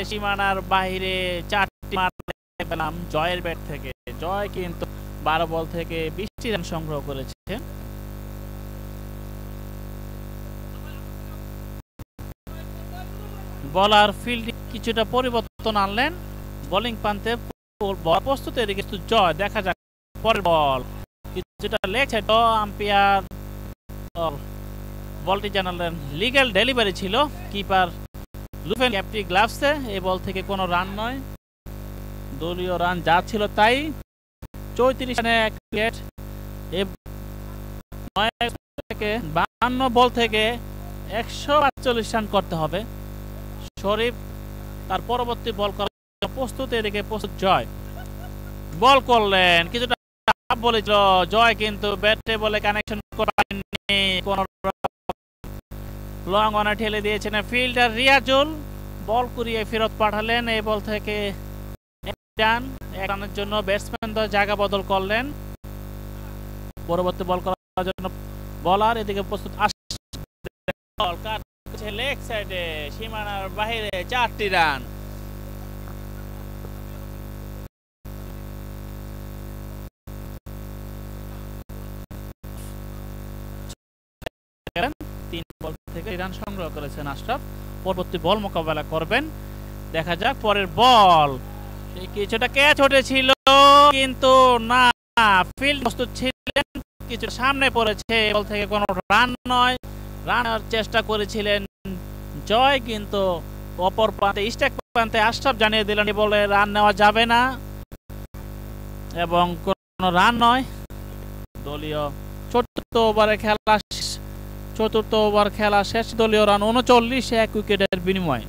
সীমানার বাইরে 4টি মারতে পেলাম জয়ের ব্যাট থেকে। জয় কিন্তু 12 বল থেকে 20টি রান সংগ্রহ করেছে। বলার ফিল্ডিং কিছুটা পরিবর্তন আনলেন, বোলিং প্রান্তে প্রস্তুত, এদিকে জয়, দেখা যাক পরের বল কিছুটা লেগেছে, আম্পায়ার বলটি জানালেন লিগ্যাল ডেলিভারি ছিল, কিপার লুফেন ক্যাপটি গ্লাভসে। এই বল থেকে কোনো রান নয়, দলীয় রান যা ছিল তাই, 34 রানে 1 উইকেট। 52 বল থেকে 145 রান করতে হবে। শরীফ তার পরবর্তী বল করার প্রস্তুত, এদিকে প্রস্তুত জয়, বল করলেন, কিছুটা বলেছিল জয়, কিন্তু ব্যাটে বলে কানেকশন করেননি, কোন লং অনে ঠেলে দিয়েছেন ফিল্ডার রিয়াজুল, বল কুড়িয়ে ফেরত পাঠালেন। এই বল থেকে 1 রানের জন্য ব্যাটসম্যান দল জায়গা বদল করলেন। পরবর্তী বল করার জন্য বলার, এদিকে প্রস্তুত লেগ সাইডে সীমানার বাইরে 4টি রান। তিন বল থেকে রান সংগ্রহ করেছেন আশরাফ, পরবর্তী বল মোকাবেলা করবেন। দেখা যাক পরের বল, কিছুটা ক্যাচ উঠেছিল কিন্তু না, ফিল্ড প্রস্তুত ছিলেন, কিছু সামনে পড়েছে, বল থেকে কোনো রান নয়। রানার চেষ্টা করেছিলেন জয়, কিন্তু অপর প্রান্তে স্ট্রাইক প্রান্তে আশরাফ জানিয়ে দিলেন এই বলে রান নেওয়া যাবে না এবং কোনো রান নয়। দলীয় চতুর্থ ওভার খেলা শেষ, দলীয় রান 39, 1 উইকেটের বিনিময়ে।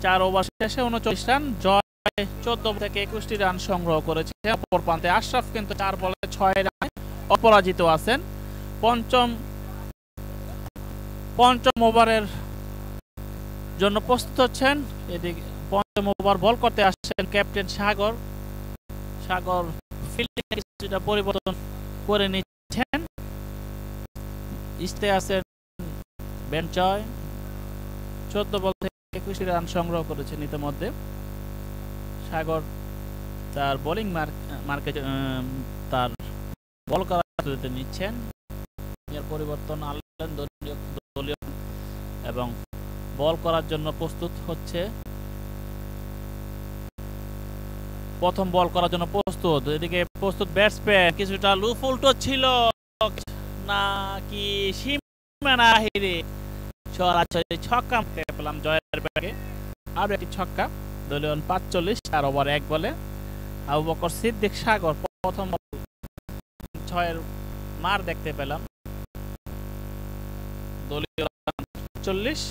চার ওভার শেষে 39 রান, জয় 14 থেকে 21টি রান সংগ্রহ করেছে। অপর প্রান্তে আশরাফ কিন্তু 4 বলে 6 রানে অপরাজিত আছেন। পঞ্চম ওভারের জন্য প্রস্তুত হচ্ছেন, এদিকে পঞ্চম ওভার বল করতে আসছেন ক্যাপ্টেন সাগর ফিল্ডিং কিছুটা পরিবর্তন করে নিচ্ছেন। ইস্তে আছেন বেন জয়, 14 বল থেকে 21 রান সংগ্রহ করেছেন ইতিমধ্যে। সাগর তার বোলিং মার্কে তার বল করাতে নিচ্ছেন। এর পরিবর্তন আনলেন দলীয় এবং বল করার জন্য প্রস্তুত হচ্ছে। প্রথম বল করার জন্য প্রস্তুত। এদিকে প্রস্তুত ব্যাটসম্যান, কিছুটা লুফ উল্টো ছিল নাকি সীমানা বাহিরে, সরাসরি ছক্কা পেলাম জয়ের ব্যাগে। আরো একটি ছক্কা। দলীয় 45 4 ওভার 1 বলে। আবু বকর সিদ্দিক সাগর প্রথম 6 মার দেখতে পেলাম। দলীয় 40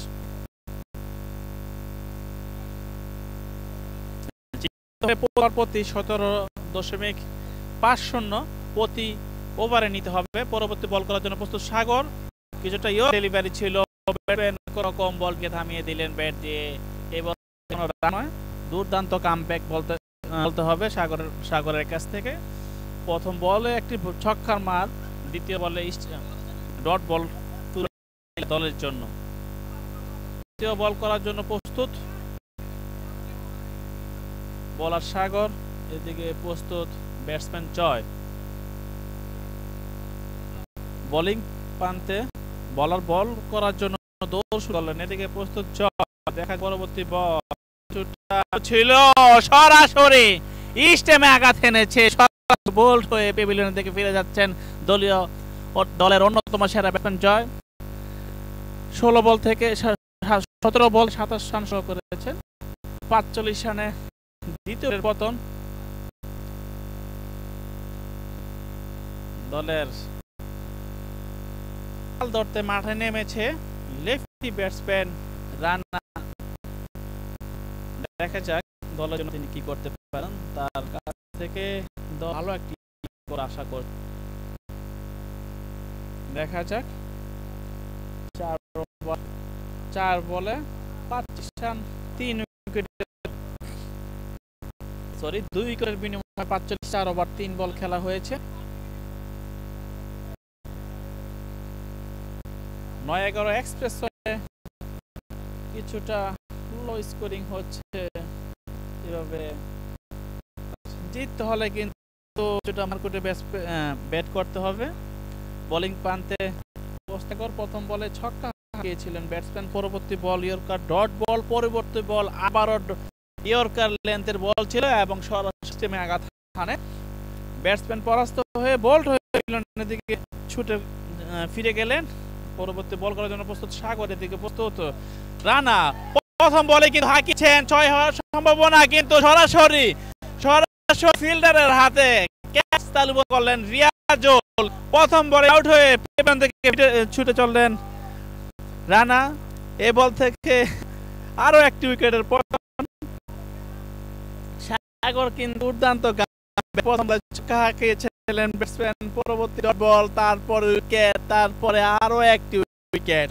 প্রতি 17.50 প্রতি ওভারে নিতে হবে। পরবর্তী বল করার জন্য প্রস্তুত সাগর। কিছুটা ডেলিভারি ছিল, রকম বলকে থামিয়ে দিলেন ব্যাট দিয়ে। এবার দুর্দান্ত কামব্যাক বলতে হবে সাগরের কাছ থেকে। প্রথম বলে একটি ছক্কার মার, দ্বিতীয় বলে ডট বল তুলে দলের জন্য। তৃতীয় বল করার জন্য প্রস্তুত বোলার সাগর, এদিকে প্রস্তুত ব্যাটসম্যান জয়। বোলিং প্রান্তে বলার বল করার জন্য দৌড় শুরু করলেন। এদিকে প্রস্তুত জয়। দেখা পরবর্তী বল ছিল সরাসরি স্টেমে আঘাত এনেছে। বোল্ড হয়ে পেভিলিয়নের দিকে ফিরে যাচ্ছেন দলের অন্যতম সেরা ব্যাটসম্যান জয়। 17 বল 27 রান সংগ্রহ করেছেন। 45 রানে দ্বিতীয় পতন। দলের ধরতে মাঠে নেমেছে লেফটি ব্যাটসম্যান রানা। দেখা যাক দলের জন্য তিনি কি করতে পারেন। তার কাছ থেকে ভালো একটি আশা করছি। দেখা যাক। 4 বলে 25 রান 2 উইকেটের বিনিময়ে 45 4 ওভার 3 বল খেলা হয়েছে। 9-11 এক্সপ্রেস কিছুটা লো স্কোরিং হচ্ছে। এভাবে জিততে হলে কিন্তু কিছুটা মার্কেটে ব্যাট করতে হবে। বোলিং প্রান্তে প্রথম বলে ছক্কা হাঁকিয়েছিলেন ব্যাটসম্যান। পরবর্তী বল ইয়র্কার ডট বল, পরবর্তী বল আবারও ইয়র্কার লেন্থের বল ছিল এবং সরাসরি আঘাত হানে। ব্যাটসম্যান পরাস্ত হয়ে বোল্ড হয়ে দিকে ছুটে ফিরে গেলেন। পরবর্তী বল করার জন্য প্রস্তুত সাগরের দিকে প্রস্তুত রানা। প্রথম বলে কিন্তু হাঁকিয়েছেন, 6 হওয়ার সম্ভাবনা, কিন্তু সরাসরি ফিল্ডারের হাতে ক্যাচ তালু করলেন রিয়াজুল। প্রথম বলে আউট হয়ে ছুটে চললেন রানা। এ বল থেকে আরো একটি উইকেটের পর সাগর কিন্তু দুর্দান্ত প্রথম বলে ছক্কা হাঁকিয়েছিলেন ব্যাটসম্যান। পরবর্তী বল, তারপরে উইকেট, তারপরে আরো একটি উইকেট।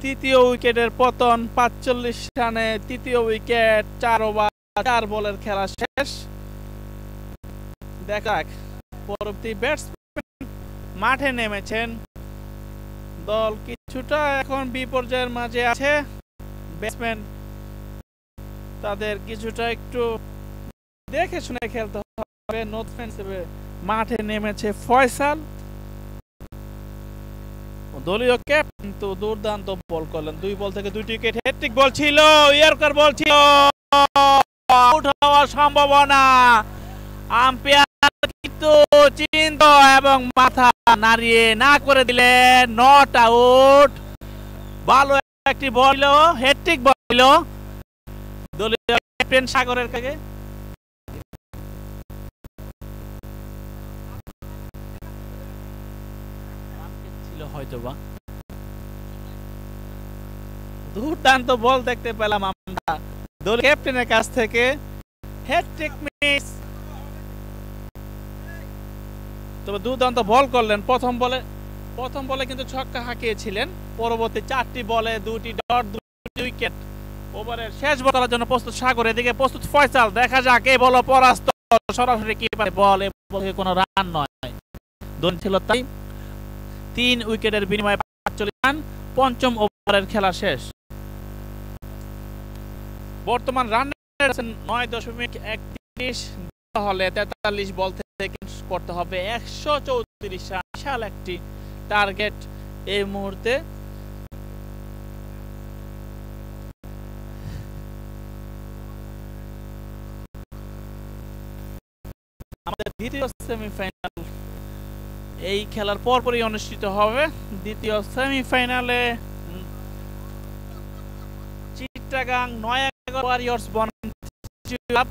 তৃতীয় উইকেটের পতন 45 রানে তৃতীয় উইকেট। 4 ওভার 4 বলের খেলা শেষ। দেখা পরবর্তী ব্যাটসম্যান মাঠে নেমেছেন। দল কিছুটা এখন বিপর্যয়ের মাঝে আছে। ব্যাটসম্যান তাদের কিছুটা একটু দেখে শুনে খেলতে হবে। নতুন হিসেবে মাঠে নেমেছে ফয়সাল। দলীয় ক্যাপ্টেন তো দুর্দান্ত বল করলেন। 2 বল থেকে 2টি উইকেট। হ্যাট্রিক বল ছিল, ইয়র্কার বল ছিল, আউট হওয়ার সম্ভাবনা। আম্পায়ার কিন্তু চিন্তা এবং মাথা নাড়িয়ে না করে দিলেন নট আউট। ভালো একটি বল, হ্যাট্রিক বল দলীয় ক্যাপ্টেন সাগরের কাছে। হয়তোবা দুর্দান্ত বল দেখতে পেলাম আমরা দলীয় ক্যাপ্টেনের কাছ থেকে। হ্যাট্রিক মিস, তবে দুর্দান্ত বল করলেন। প্রথম বলে কিন্তু ছক্কা হাঁকিয়েছিলেন। পরবর্তী 4টি বলে 2টি ডট, 2টি উইকেট। ওভারের শেষ বল করার জন্য প্রস্তুত সাগর, এদিকে প্রস্তুত ফয়সাল। দেখা যাক এই বল পরাস্ত, সরাসরি কি পারে বল, এই বলে কোনো রান নয়। দল ছিল তাই 3 উইকেটের বিনিময়ে 45 রান। পঞ্চম ওভারের খেলা শেষ। বর্তমান রান 9.31। হলে 43 বল থেকে করতে হবে 134 রান, বিশাল একটি টার্গেট এই মুহূর্তে। আমাদের দ্বিতীয় সেমিফাইনাল এই খেলার পরপরই অনুষ্ঠিত হবে। দ্বিতীয় সেমিফাইনালে চিটাগাং 9-11 ওয়ারিয়র্স বনাম ক্লাব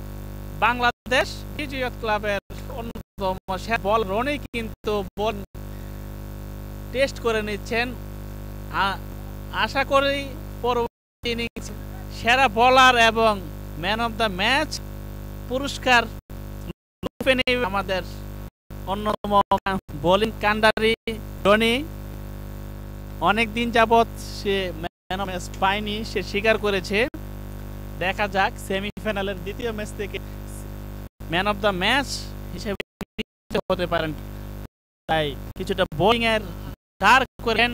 বাংলাদেশ। বিজয় ক্লাবের অন্যতম সেরা বল রনি কিন্তু বল টেস্ট করে নিচ্ছেন। আশা করি পরবর্তী ইনিংস সেরা বোলার এবং ম্যান অফ দ্য ম্যাচ পুরস্কার আমাদের অন্যতম বোলিং কান্ডারি রনি। অনেক দিন যাবৎ সে ম্যান অফ ম্যাচ পায়নি, সে স্বীকার করেছে। দেখা যাক সেমিফাইনালের দ্বিতীয় ম্যাচ থেকে ম্যান অফ দ্য ম্যাচ হিসেবে হতে পারেন, তাই কিছুটা বোলিং এর ধার করেন।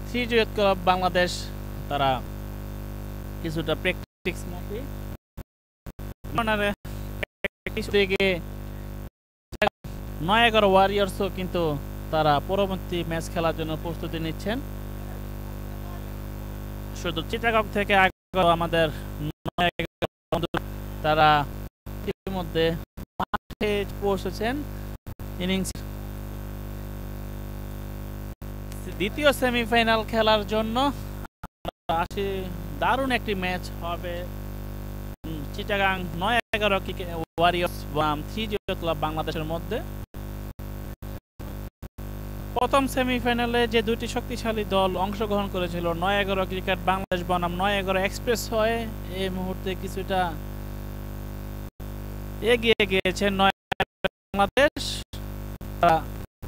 শ্রীজয়ত ক্লাব বাংলাদেশ তারা কিছুটা প্র্যাকটিস মতে 9-11 ওয়ারিয়র্সও কিন্তু তারা পরবর্তী ম্যাচ খেলার জন্য প্রস্তুতি নিচ্ছেন। শুধু চিটাগং থেকে আমাদের তারা ইতিমধ্যে মাঠে পৌঁছেছেন। ইনিংস দ্বিতীয় সেমিফাইনাল খেলার জন্য আসে দারুণ একটি ম্যাচ হবে চিটাগাং 9-11 ওয়ারিয়র্স বনাম শ্রীজয়ত ক্লাব বাংলাদেশের মধ্যে। প্রথম সেমিফাইনালে যে দুটি শক্তিশালী দল অংশগ্রহণ করেছিল 9-11 ক্রিকেট বাংলাদেশ বনাম 9-11 এক্সপ্রেস হয়ে এই মুহূর্তে কিছুটা এগিয়ে গিয়েছে 9-11 বাংলাদেশ।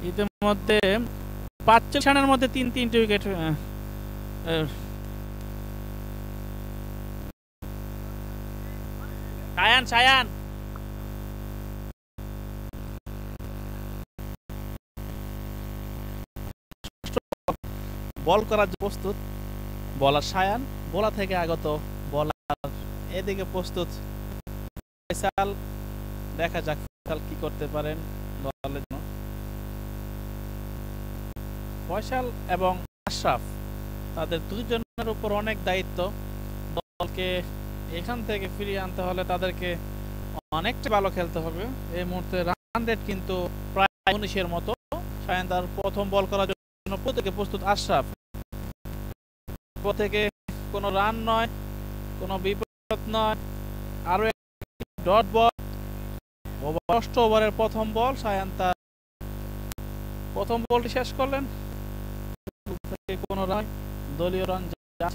ইতিমধ্যে 45 রানের মধ্যে 3-3টি উইকেট সায়ান বল করার প্রস্তুত বলার সায়ান, বলা থেকে আগত বলার এদিকে প্রস্তুত ফয়সাল। দেখা যাক ফয়সাল কি করতে পারেন দলের জন্য। ফয়সাল এবং আশরাফ তাদের দুইজনের উপর অনেক দায়িত্ব। দলকে এখান থেকে ফিরিয়ে আনতে হলে তাদেরকে অনেকটা ভালো খেলতে হবে। এই মুহূর্তে রান রেট কিন্তু প্রায় 19-এর মতো। সায়ান তার প্রথম বল করার জন্য প্রস্তুত। আশরাফ থেকে কোনো রান নয়, কোনো বিপদ নয়, আরো ডট বল। 8 ওভারের প্রথম বল, সায়ান তার প্রথম বলটি শেষ করলেন। কোনো রান, দলীয় রান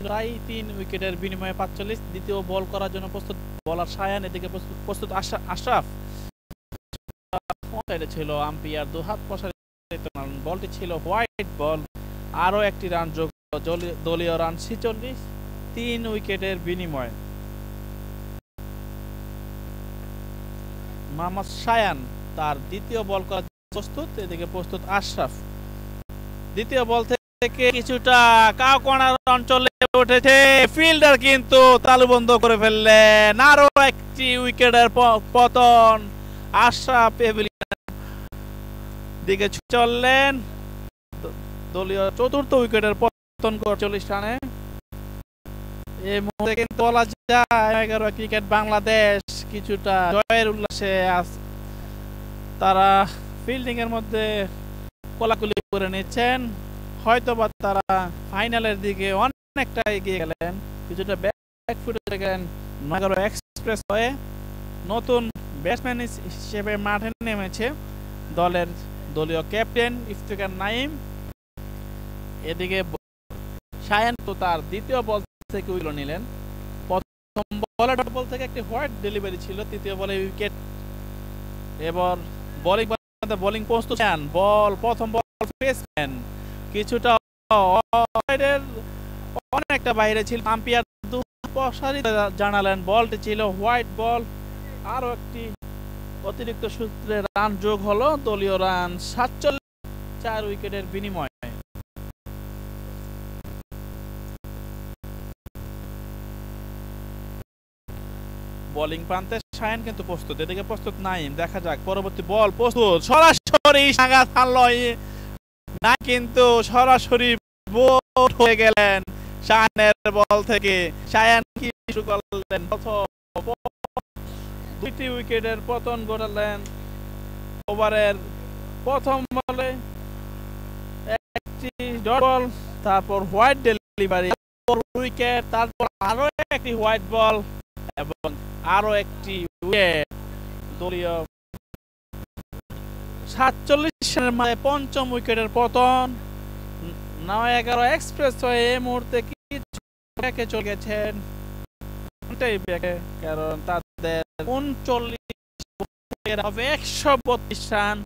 প্রায় 3 উইকেটের বিনিময়ে 45। দ্বিতীয় বল করার জন্য প্রস্তুত বলার সায়ান, এদিকে প্রস্তুত আশরাফ। ছিল আম্পায়ার দুহাত প্রসারিত, বলটি ছিল হোয়াইট বল। আরো একটি রান যোগ, দলীয় রান 46 3 উইকেটের বিনিময়ে। মোহাম্মদ সায়ান তার দ্বিতীয় বল করার প্রস্তুত, এদিকে প্রস্তুত আশরাফ। দ্বিতীয় বল থেকে কিছুটা কাউ কর্নার অঞ্চলে উঠেছে, ফিল্ডার কিন্তু তালুবন্ধ করে ফেললেন। আরো একটি উইকেটের পতন। আশরাফ দিকে চললেন, দলীয় চতুর্থ উইকেটের পতন করে 40 রানে। এই মুহূর্তে কিন্তু বলা যায় 11 ক্রিকেট বাংলাদেশ কিছুটা জয়ের উল্লাসে তারা ফিল্ডিং এর মধ্যে কোলাকুলি করে নিচ্ছেন। হয়তোবা তারা ফাইনালের দিকে অনেকটা এগিয়ে গেলেন, কিছুটা ব্যাকফুটে গেলেন 9-11 এক্সপ্রেস হয়ে। নতুন ব্যাটসম্যান হিসেবে মাঠে নেমেছে দলীয় ক্যাপ্টেন ইফতিখার নাইম। এদিকে সায়ান তো তার দ্বিতীয় বল থেকে উইকেট নিলেন। প্রথম বলে ডট বল থেকে একটি হোয়াইট ডেলিভারি ছিল, তৃতীয় বলে উইকেট। এবার বোলিং প্রস্তুত। বল প্রথম বল পেয়েছেন, কিছুটা অনেকটা বাইরে ছিল। আম্পায়ার প্রসারিত জানালেন বলটি ছিল হোয়াইট বল। আরো একটি অতিরিক্ত সূত্রে রান যোগ হলো, দলীয় রান 47 4 উইকেটের বিনিময়ে। বোলিং প্রান্তে শায়ান কিন্তু প্রস্তুত, এদিকে প্রস্তুত নাইম। দেখা যাক পরবর্তী বল প্রস্তুত, সরাসরি আঘাত হানলো না, কিন্তু সরাসরি বোল্ড হয়ে গেলেন শায়ানের বল থেকে। শায়ান কি শুরু করলেন, দুইটি উইকেটের পতন ঘটালেন ওভারের প্রথম বলে। একটি ডট বল, তারপর হোয়াইট ডেলিভারি, উইকেট, তারপর আরো একটি হোয়াইট বল এবং আরো একটি উইকেট। দলীয় 47 রানের মাথায় পঞ্চম উইকেটের পতন। 9-11 এক্সপ্রেস হয়ে এই মুহূর্তে কিছু ব্যাকে চলে গেছেন, কারণ তাদের 132 রান,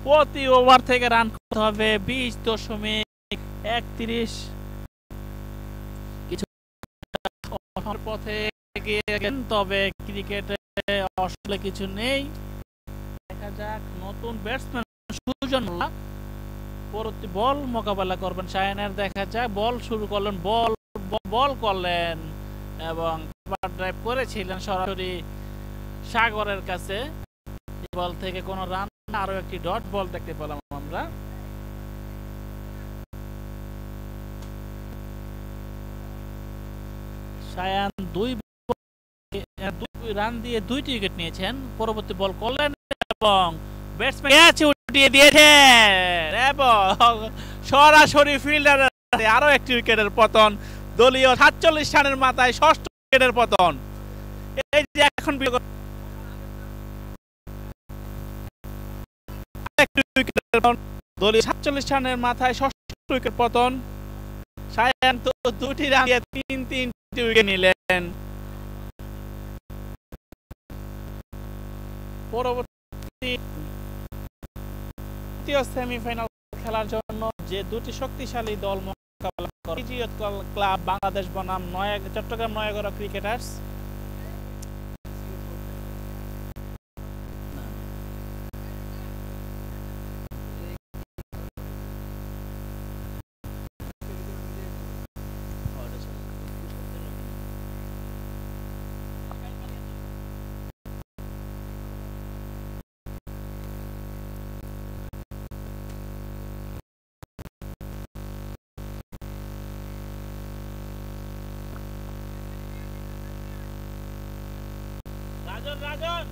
প্রতি ওভার থেকে রান করতে হবে 20.31। কিছু পথে এগিয়ে গেলেন, তবে ক্রিকেটে আসলে কিছু নেই। দেখা যাক নতুন ব্যাটসম্যান সুজন পরবর্তী বল মোকাবেলা করবেন শায়ানের। দেখা যাক বল শুরু করলেন, বল করলেন এবং ড্রাইভ করেছিলেন সরাসরি সাগরের কাছে। বল থেকে কোনো রান, আরো একটি ডট বল দেখতে পেলাম আমরা। শায়ান 2 রান দিয়ে 2টি উইকেট নিয়েছেন। পরবর্তী বল করলেন এবং ব্যাটসম্যান ক্যাচ উঠিয়ে দিয়েছেন এবং সরাসরি ফিল্ডারের আরো একটি উইকেটের পতন। দলীয় 47 রানের মাথায় ষষ্ঠ উইকেটের পতন। এই যে এখন দলীয় 47 রানের মাথায় ষষ্ঠ উইকেট পতন। শায়ান তো 2টি রান দিয়ে 3টি উইকেট নিলেন। পরবর্তী সেমিফাইনাল খেলার জন্য যে দুটি শক্তিশালী দল মোকাবেলা করে, ক্লাব বাংলাদেশ বনাম চট্টগ্রাম 9-11 ক্রিকেটার্স। রাজন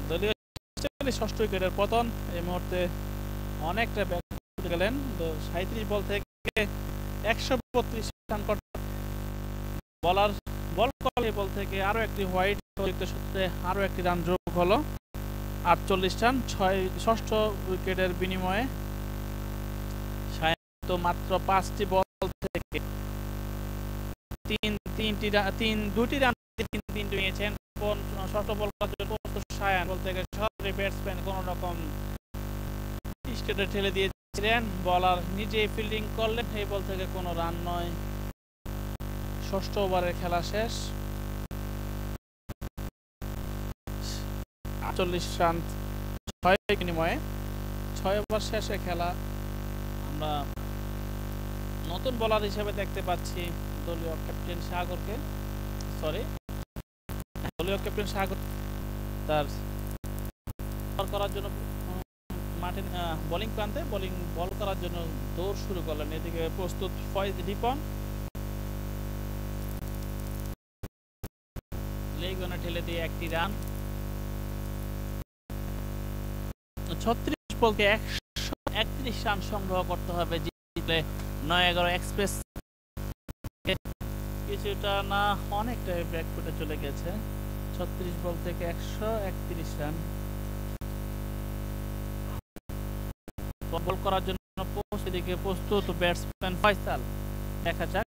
দলীয় ষষ্ঠ উইকেটের পতন। এই মুহূর্তে অনেকটা ব্যাক গেলেন। 37 বল থেকে 132 রান করতে বল থেকে আরো একটি হোয়াইট সূত্রে আরো একটি রান যোগ হলো। 48 রান ষষ্ঠ উইকেটের বিনিময়ে। তো মাত্র 5টি বল থেকে 2টি রান 3টি নিয়েছেন। ষষ্ঠ বল শায়ান বল থেকে সরাসরি ব্যাটসম্যান কোন রকম স্টেটে ঠেলে দিয়েছিলেন। বলার নিজেই ফিল্ডিং করলেন, এই বল থেকে কোনো রান নয়। ষষ্ঠ ওভারের খেলা শেষ। 48 রান 6 বিনিময়ে 6 ওভার শেষে খেলা। আমরা নতুন বোলার হিসেবে দেখতে পাচ্ছি দলীয় ক্যাপ্টেন সাগরকে। দলীয় ক্যাপ্টেন সাগর তার করার জন্য মাঠে বোলিং প্রান্তে বল করার জন্য দৌড় শুরু করলেন। এদিকে প্রস্তুত ফয়েজ রিপন, লেগ অনে ঠেলে দিয়ে একটি রান। 36 বলকে 131 রান সংগ্রহ করতে হবে জিতলে 9-11 এক্সপ্রেস। কিছুটা না অনেকটা ব্যাকফুটে চলে গেছে। 36 বল থেকে 131 রান। বল করার জন্য প্রস্তুত ব্যাটসম্যান ফয়সাল। দেখা যাক,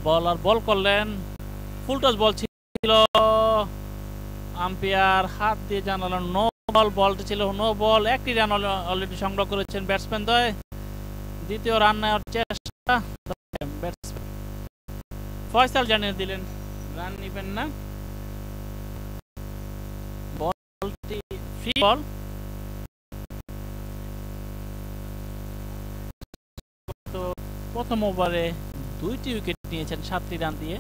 বলার বল করলেন, ফুলটস বল ছিল, আম্পায়ার হাত দিয়ে জানালেন নো বল। বলটি ছিল নো বল। একটি রান অলরেডি সংগ্রহ করেছেন ব্যাটসম্যান দ্বয়। দ্বিতীয় রান নেওয়ার চেষ্টা, ফয়সাল জানিয়ে দিলেন রান নিবেন না। বলটি ফ্রি বল। তো প্রথম ওভারে 2টি উইকেট নিয়েছেন 7টি রান দিয়ে।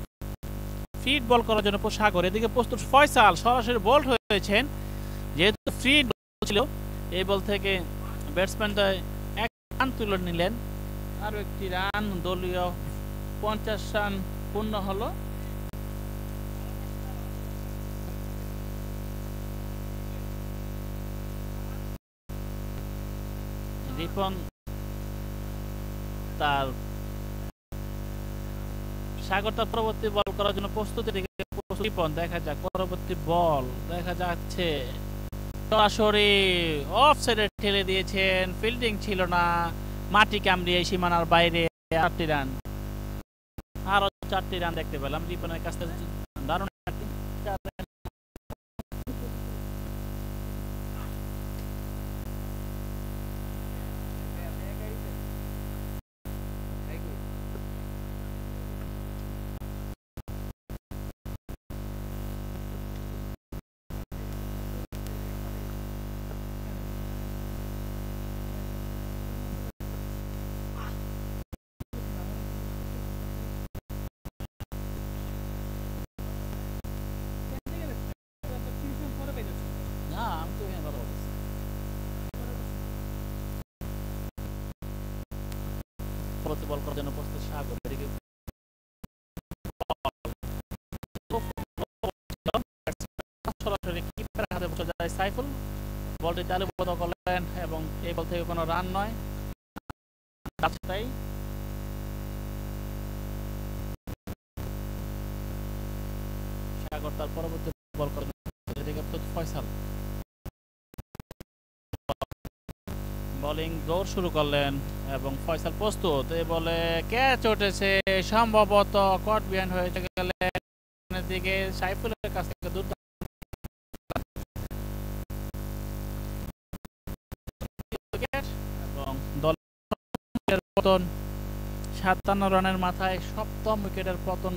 ফিট বল করার জন্য সাগর, এদিকে প্রস্তুত ফয়সাল, সরাসরি বোল্ড হয়েছেন। যেহেতু ফ্রি ছিল, এই বল থেকে ব্যাটসম্যান এক রান তুলে নিলেন। আরো একটি রান, দলীয় 50 রান পূর্ণ হলো। রিপন তার সাগর তার পরবর্তী বল করার জন্য প্রস্তুতি। রিপন, দেখা যাক পরবর্তী বল, দেখা যাচ্ছে সরাসরি অফ সাইডে ঠেলে দিয়েছেন। ফিল্ডিং ছিল না, মাটি কামড়িয়ে সীমানার বাইরে। 4টি রান, আরো 4টি রান দেখতে পেলাম রিপনের কাছ থেকে। দারুণ বল করার জন্য প্রস্তুত সাগর। সরাসরি কিপারের হাতে বসে যায় সাইফুল। বলটি তালুবদ্ধ করলেন এবং এই বল থেকে কোনো রান নয়। তাই সাগর তার পরবর্তী বল করেন, এদিকে ফয়সাল বোলিং দৌড় শুরু করলেন এবং ফয়সাল প্রস্তুত। এই বলে ক্যাচ উঠেছে, সম্ভবত কট বিহাইন্ড হয়ে গেলেন দিকে সাইফুলের কাছ থেকে দুর্দান্ত এবং দলের পতন। 57 রানের মাথায় 7ম উইকেটের পতন।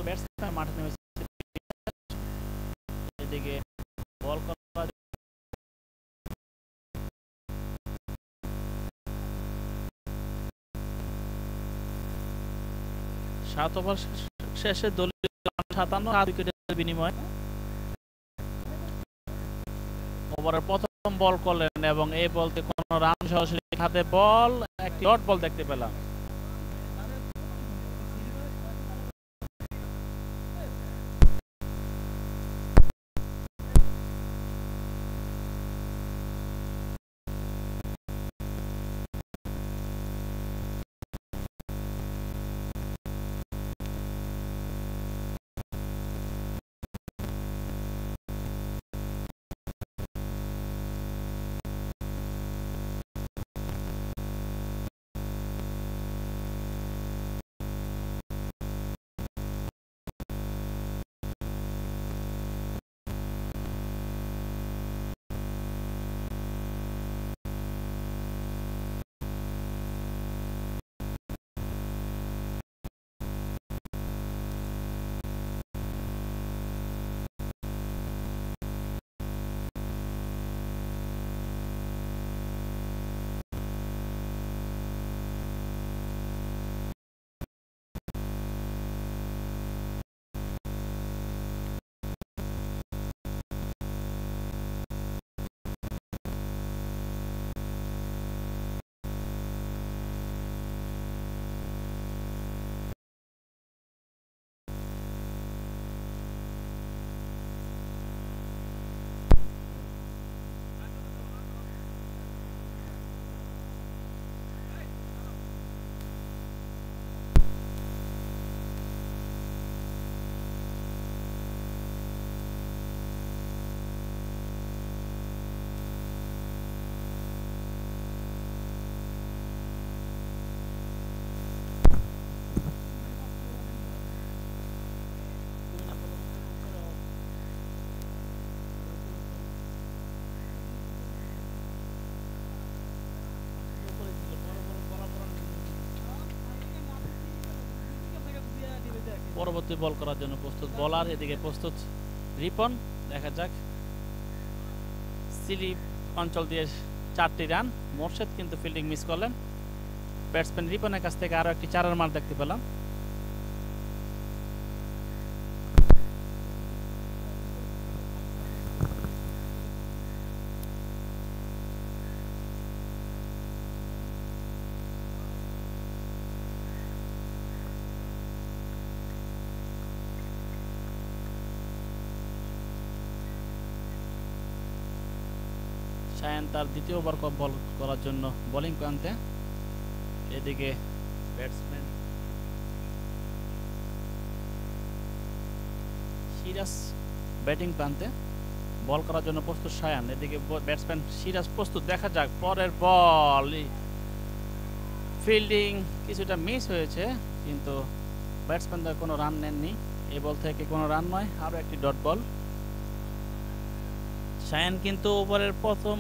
ব্যাটসম্যান মাঠে নেমেছে, এদিকে বল করা 7 ওভার শেষে দলীয় 57 উইকেটের বিনিময়ে ওভারের প্রথম বল করলেন এবং এই বলতে কোনো রান, সরাসরি হাতে বল, একটি ডট বল দেখতে পেলাম। পরবর্তী বল করার জন্য প্রস্তুত বোলার, এদিকে প্রস্তুত রিপন। দেখা যাক, স্লিপ অঞ্চল দিয়ে 4টি রান। মোর্শেদ কিন্তু ফিল্ডিং মিস করলেন। ব্যাটসম্যান রিপনের কাছ থেকে আরো একটি 4-এর মার দেখতে পেলাম। শায়ান তার দ্বিতীয় ওভার বল করার জন্য বোলিং প্রান্তে। এদিকে ব্যাটসম্যান সিরাজ ব্যাটিং প্রান্তে, বল করার জন্য প্রস্তুত শায়ান। এদিকে ব্যাটসম্যান সিরাজ প্রস্তুত। দেখা যাক পরের বল। ফিল্ডিং কিছুটা মিস হয়েছে, কিন্তু ব্যাটসম্যানরা কোনো রান নেননি। এই বল থেকে কোনো রান নয়, আরও একটি ডট বল। শায়ান কিন্তু ওভারের প্রথম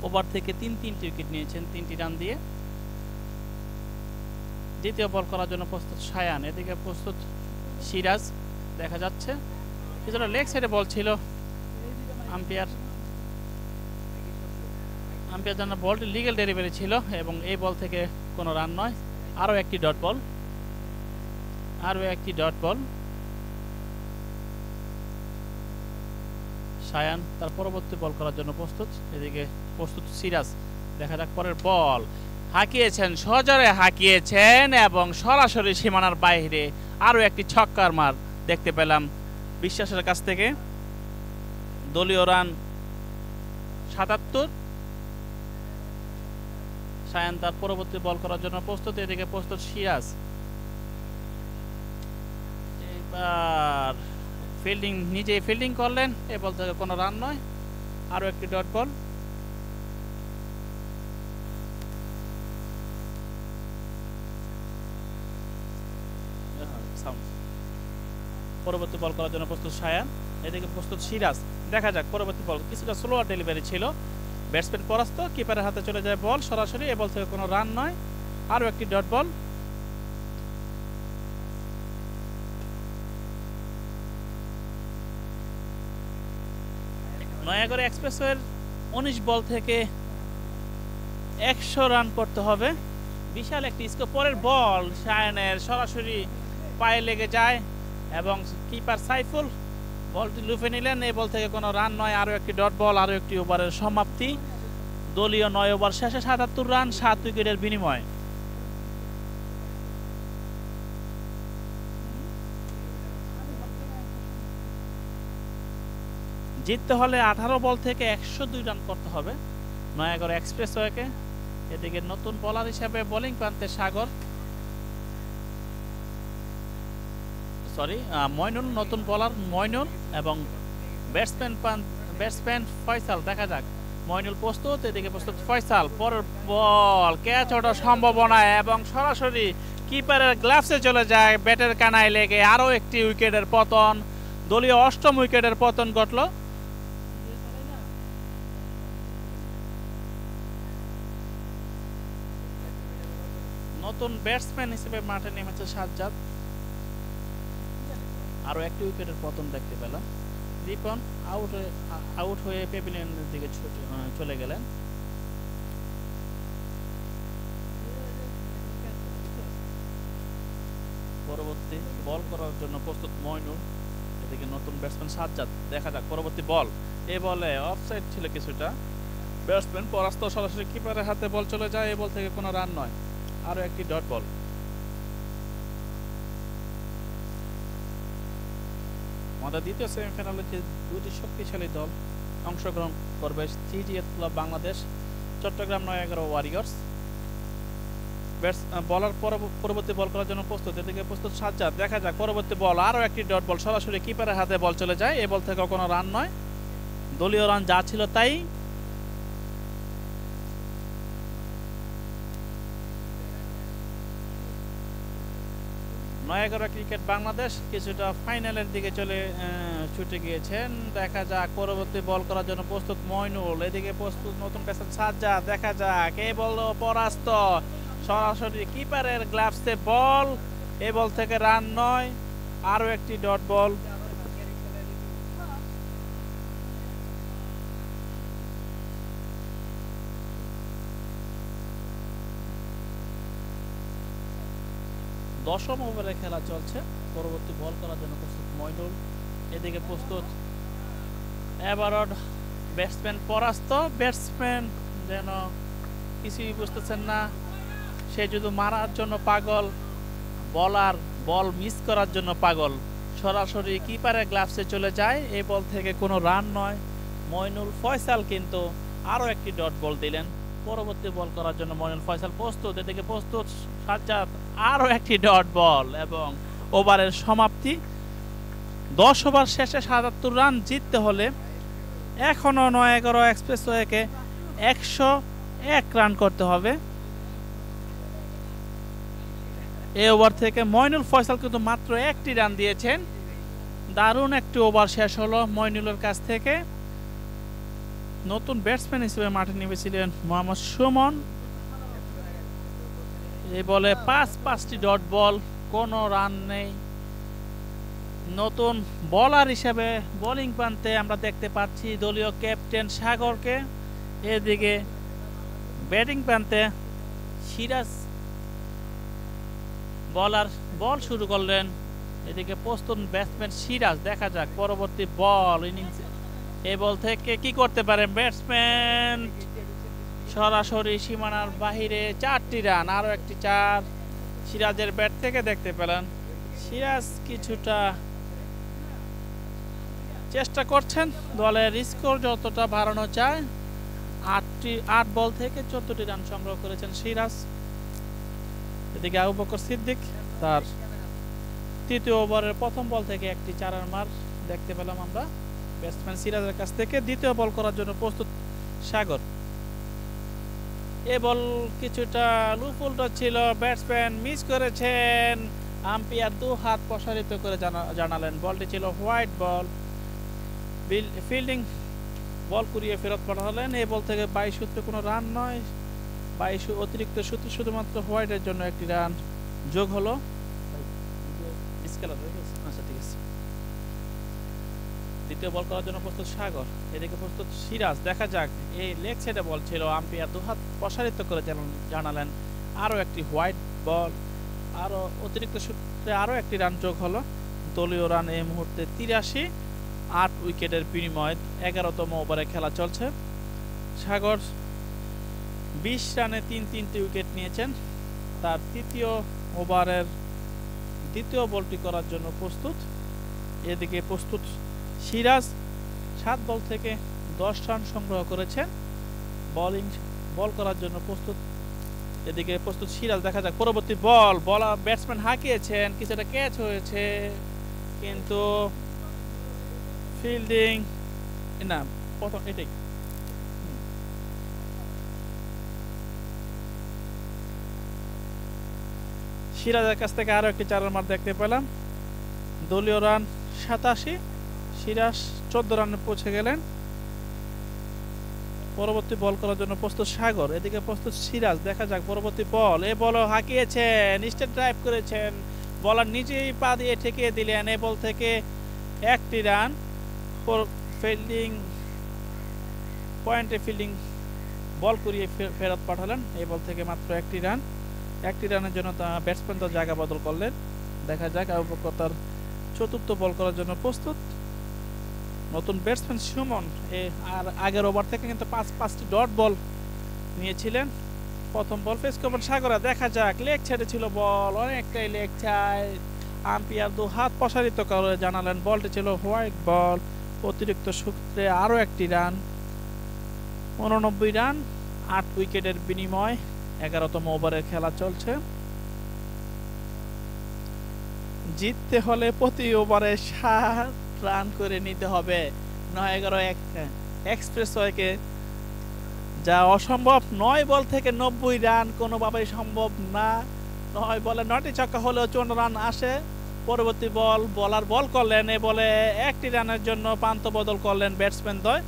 ওভার থেকে 3টি উইকেট নিয়েছেন 3টি রান দিয়ে। দ্বিতীয় বল করার জন্য প্রস্তুত শায়ান। এদিকে প্রস্তুত সিরাজ। দেখা যাচ্ছে কিছুটা লেগ সাইডে বল ছিল। আম্পায়ার জানা বলটি লিগ্যাল ডেলিভারি ছিল এবং এই বল থেকে কোনো রান নয়, আরও একটি ডট বল। শায়ান তার পরবর্তী বল করার জন্য প্রস্তুত। এদিকে প্রস্তুত সিরাজ। দেখা যাক পরের বল। হাঁকিয়েছেন, সজোরে হাঁকিয়েছেন এবং সরাসরি সীমানার বাইরে আরও একটি ছক্কার মার দেখতে পেলাম বিশ্বাসের কাছ থেকে। দলীয় রান 77। শায়ান তার পরবর্তী বল করার জন্য প্রস্তুত। এদিকে প্রস্তুত সিরাজ। এবার নিজেই ফিল্ডিং করলেন। এ বল থেকে কোনো রান নয়, আরও একটি ডট বল। পরবর্তী বল করার জন্য প্রস্তুত শায়ান। এদিকে প্রস্তুত সিরাজ। দেখা যাক পরবর্তী বল। কিছুটা স্লোয়ার ডেলিভারি ছিল, ব্যাটসম্যান পরাস্ত। কিপারের হাতে চলে যায় বল সরাসরি। এ বল থেকে কোনো রান নয়, আরও একটি ডট বল। নয়াগড় এক্সপ্রেসওয়ের 19 বল থেকে 100 রান করতে হবে। বিশাল একটি স্কোর। পরের বল শায়ানের সরাসরি পায়ে লেগে যায় এবং কিপার সাইফুল বলটি লুফে নিলেন। এই বল থেকে কোনো রান নয়, আরও একটি ডট বল। আরও একটি ওভারের সমাপ্তি। দলীয় 9 ওভার শেষে 77 রান 7 উইকেটের বিনিময়ে। জিততে হলে 18 বল থেকে 102 রান করতে হবে নয়াগড় এক্সপ্রেসওয়েকে। এদিকে নতুন বোলার হিসেবে বোলিং প্রান্তে মইনুল, নতুন বোলার মইনুল এবং ব্যাটসম্যান ফয়সাল। দেখা যাক মইনুল প্রস্তুত। এদিকে প্রস্তুত ফয়সাল। পরের বল ক্যাচ ওঠার সম্ভাবনা এবং সরাসরি কিপারের গ্লাভসে চলে যায়, ব্যাটের কানায় লেগে আরও একটি উইকেটের পতন। দলীয় 8ম উইকেটের পতন ঘটল। নতুন ব্যাটসম্যান হিসেবে মাঠে নেমেছে সাজ্জাদ। আরও একটি উইকেটের পতন দেখতে পেলাম। রিপন আউট হয়ে প্যাভিলিয়নের দিকে চলে গেলেন। পরবর্তী বল করার জন্য প্রস্তুত মইনুল। এদিকে নতুন ব্যাটসম্যান সাজ্জাদ। দেখা যাক পরবর্তী বল। এই বলে অফসাইড ছিল কিছুটা, ব্যাটসম্যান পরাস্ত। সরাসরি কিপারের হাতে বল চলে যায়। এই বল থেকে কোনো রান নয়, আরও একটি ডট বল। আমাদের দ্বিতীয় সেমিফাইনালে যে দুটি শক্তিশালী দল অংশগ্রহণ করবে, CGF club Bangladesh, Chattogram Nayagarh warriors. বলার পরবর্তী বল করার জন্য প্রস্তুত। এদিকে প্রস্তুত সাজ্জাদ। দেখা যাক পরবর্তী বল। আরও একটি ডট বল। সরাসরি কিপারের হাতে বল চলে যায়। এই বল থেকে কোনো রান নয়, দলীয় রান যা ছিল তাই। নয়াগড় ক্রিকেট বাংলাদেশ কিছুটা ফাইনালের দিকে ছুটে গিয়েছেন। দেখা যাক পরবর্তী বল করার জন্য প্রস্তুত মইনুল। এদিকে প্রস্তুত নতুন ব্যাটসম্যান সাজ্জাদ। দেখা যাক এই বল পরাস্ত। সরাসরি কিপারের গ্লাভসে বল। এই বল থেকে রান নয়, আরো একটি ডট বল। দশম ওভারে খেলা চলছে। পরবর্তী বল করার জন্য প্রস্তুত মইনুল, এদিকে প্রস্তুত এবারও ব্যাটসম্যান পরাস্ত। ব্যাটসম্যান যেন কিছুই বুঝতেছেন না, সে শুধু মারার জন্য পাগল, বলার বল মিস করার জন্য পাগল। সরাসরি কিপারের গ্লাভসে চলে যায়, এই বল থেকে কোনো রান নয়। মইনুল ফয়সাল কিন্তু আরও একটি ডট বল দিলেন। পরবর্তী বল করার জন্য মইনুল ফয়সাল প্রস্তুত, এদিকে প্রস্তুত সাজ্জাদ, আরও একটি ডট বল এবং ওভারের সমাপ্তি। 10 ওভার শেষে 77 রান জিততে হলে এখনও 9-11 এক্সপ্রেসওয়েকে 101 রান করতে হবে। এই ওভার থেকে মইনুল ফয়সাল কিন্তু মাত্র একটি রান দিয়েছেন। দারুণ একটি ওভার শেষ হলো মইনুলের কাছ থেকে। নতুন ব্যাটসম্যান হিসেবে মাঠে নেমেছিলেন মোহাম্মদ সুমন। এই বলে 5টি ডট বল, কোনো রান নেই। নতুন বোলার হিসেবে বোলিং প্রান্তে আমরা দেখতে পাচ্ছি দলীয় ক্যাপ্টেন সাগরকে। এদিকে ব্যাটিং প্রান্তে সিরাজ বল শুরু করলেন। এদিকে প্রস্তুত ব্যাটসম্যান সিরাজ, দেখা যাক পরবর্তী বল ইনিংস এই বল থেকে কি করতে পারেন ব্যাটসম্যান। সরাসরি সীমানার বাহিরে 4টি রান, আরও একটি 4 সিরাজের ব্যাট থেকে দেখতে পেলেন। সিরাজ কিছুটা চেষ্টা করছেন দলের স্কোর যতটা বাড়ানো যায়। 8 বল থেকে 14টি রান সংগ্রহ করেছেন সিরাজ। এদিকে আবু বকর সিদ্দিক, তার তৃতীয় ওভারের প্রথম বল থেকে একটি 4 মার দেখতে পেলাম আমরা ব্যাটসম্যান সিরাজের কাছ থেকে। দ্বিতীয় বল করার জন্য প্রস্তুত সাগর। এ বল কিছুটা লুফুলটা ছিল, ব্যাটসম্যান মিস করেছেন। আম্পায়ার 2 হাত প্রসারিত করে জানালেন বলটি ছিল হোয়াইট বল। ফিল্ডিং বল কুড়িয়ে ফেরত পাঠালেন। এই বল থেকে 22 সূত্রে কোনো রান নয়, 22 অতিরিক্ত সূত্রে শুধুমাত্র হোয়াইটের জন্য একটি রান যোগ হলো। আচ্ছা ঠিক আছে। দ্বিতীয় বল করার জন্য প্রস্তুত সাগর, এদিকে প্রস্তুত সিরাজ। দেখা যাক, এই লেগ সাইডে বল ছিল, আম্পায়ার 2 হাত প্রসারিত করে জানালেন আরও একটি হোয়াইট বল। আরও অতিরিক্ত সূত্রে আরও একটি রান যোগ হলো। দলীয় রান এই মুহূর্তে 83, 8 উইকেটের বিনিময়ে 11তম ওভারে খেলা চলছে। সাগর 20 রানে 3টি উইকেট নিয়েছেন। তার তৃতীয় ওভারের দ্বিতীয় বলটি করার জন্য প্রস্তুত। এদিকে প্রস্তুত সিরাজ, 7 বল থেকে 10 রান সংগ্রহ করেছেন। বল করার জন্য প্রস্তুত। এদিকে প্রস্তুত সিরাজ, দেখা যাক পরবর্তী বল। ব্যাটসম্যান হাঁকিয়েছেন, কিছুটা ক্যাচ হয়েছে, কিন্তু ফিল্ডিং না, প্রথম এটাই সিরাজের কাছ থেকে আরো একটি 4 মার দেখতে পেলাম। দলীয় রান 87, সিরাজ 14 রানে পৌঁছে গেলেন। পরবর্তী বল করার জন্য প্রস্তুত সাগর, এদিকে প্রস্তুত সিরাজ। দেখা যাক পরবর্তী বল। এ বল হাঁকিয়েছেন, স্টেট ড্রাইভ করেছেন, বলার নিজেই পা দিয়ে ঠেকিয়ে দিলেন। এ বল থেকে একটি রান। ফিল্ডিং পয়েন্টে ফিল্ডিং বল করিয়ে ফেরত পাঠালেন। এই বল থেকে মাত্র একটি রান। একটি রানের জন্য ব্যাটসম্যান তো জায়গা বদল করলেন। দেখা যাক আবু বকর তার চতুর্থ বল করার জন্য প্রস্তুত। নতুন ব্যাটসম্যান সুমন আর আগের ওভার থেকে কিন্তু 5টি ডট বল নিয়েছিলেন। প্রথম বল ফেস কভার সাগরা। দেখা যাক, লেগ ছেড়ে ছিল বল, অনেকটাই লেগ চাই। আম্পায়ার 2 হাত প্রসারিত করে জানালেন বলটি ছিল হোয়াইট বল। অতিরিক্ত সূত্রে আরও একটি রান। 89 রান, 8 উইকেটের বিনিময় 11তম ওভারের খেলা চলছে। জিততে হলে প্রতি ওভারে 7 রান করে নিতে হবে। 9-11 এক্সপ্রেসওয়েকে যা অসম্ভব। 9 বল থেকে 90 রান কোনোভাবেই সম্ভব না। 9 বলে 9টি ছক্কা হলেও 54 রান আসে। পরবর্তী বলার বল করলেন। এ বলে একটি রানের জন্য প্রান্ত বদল করলেন ব্যাটসম্যান দ্বয়।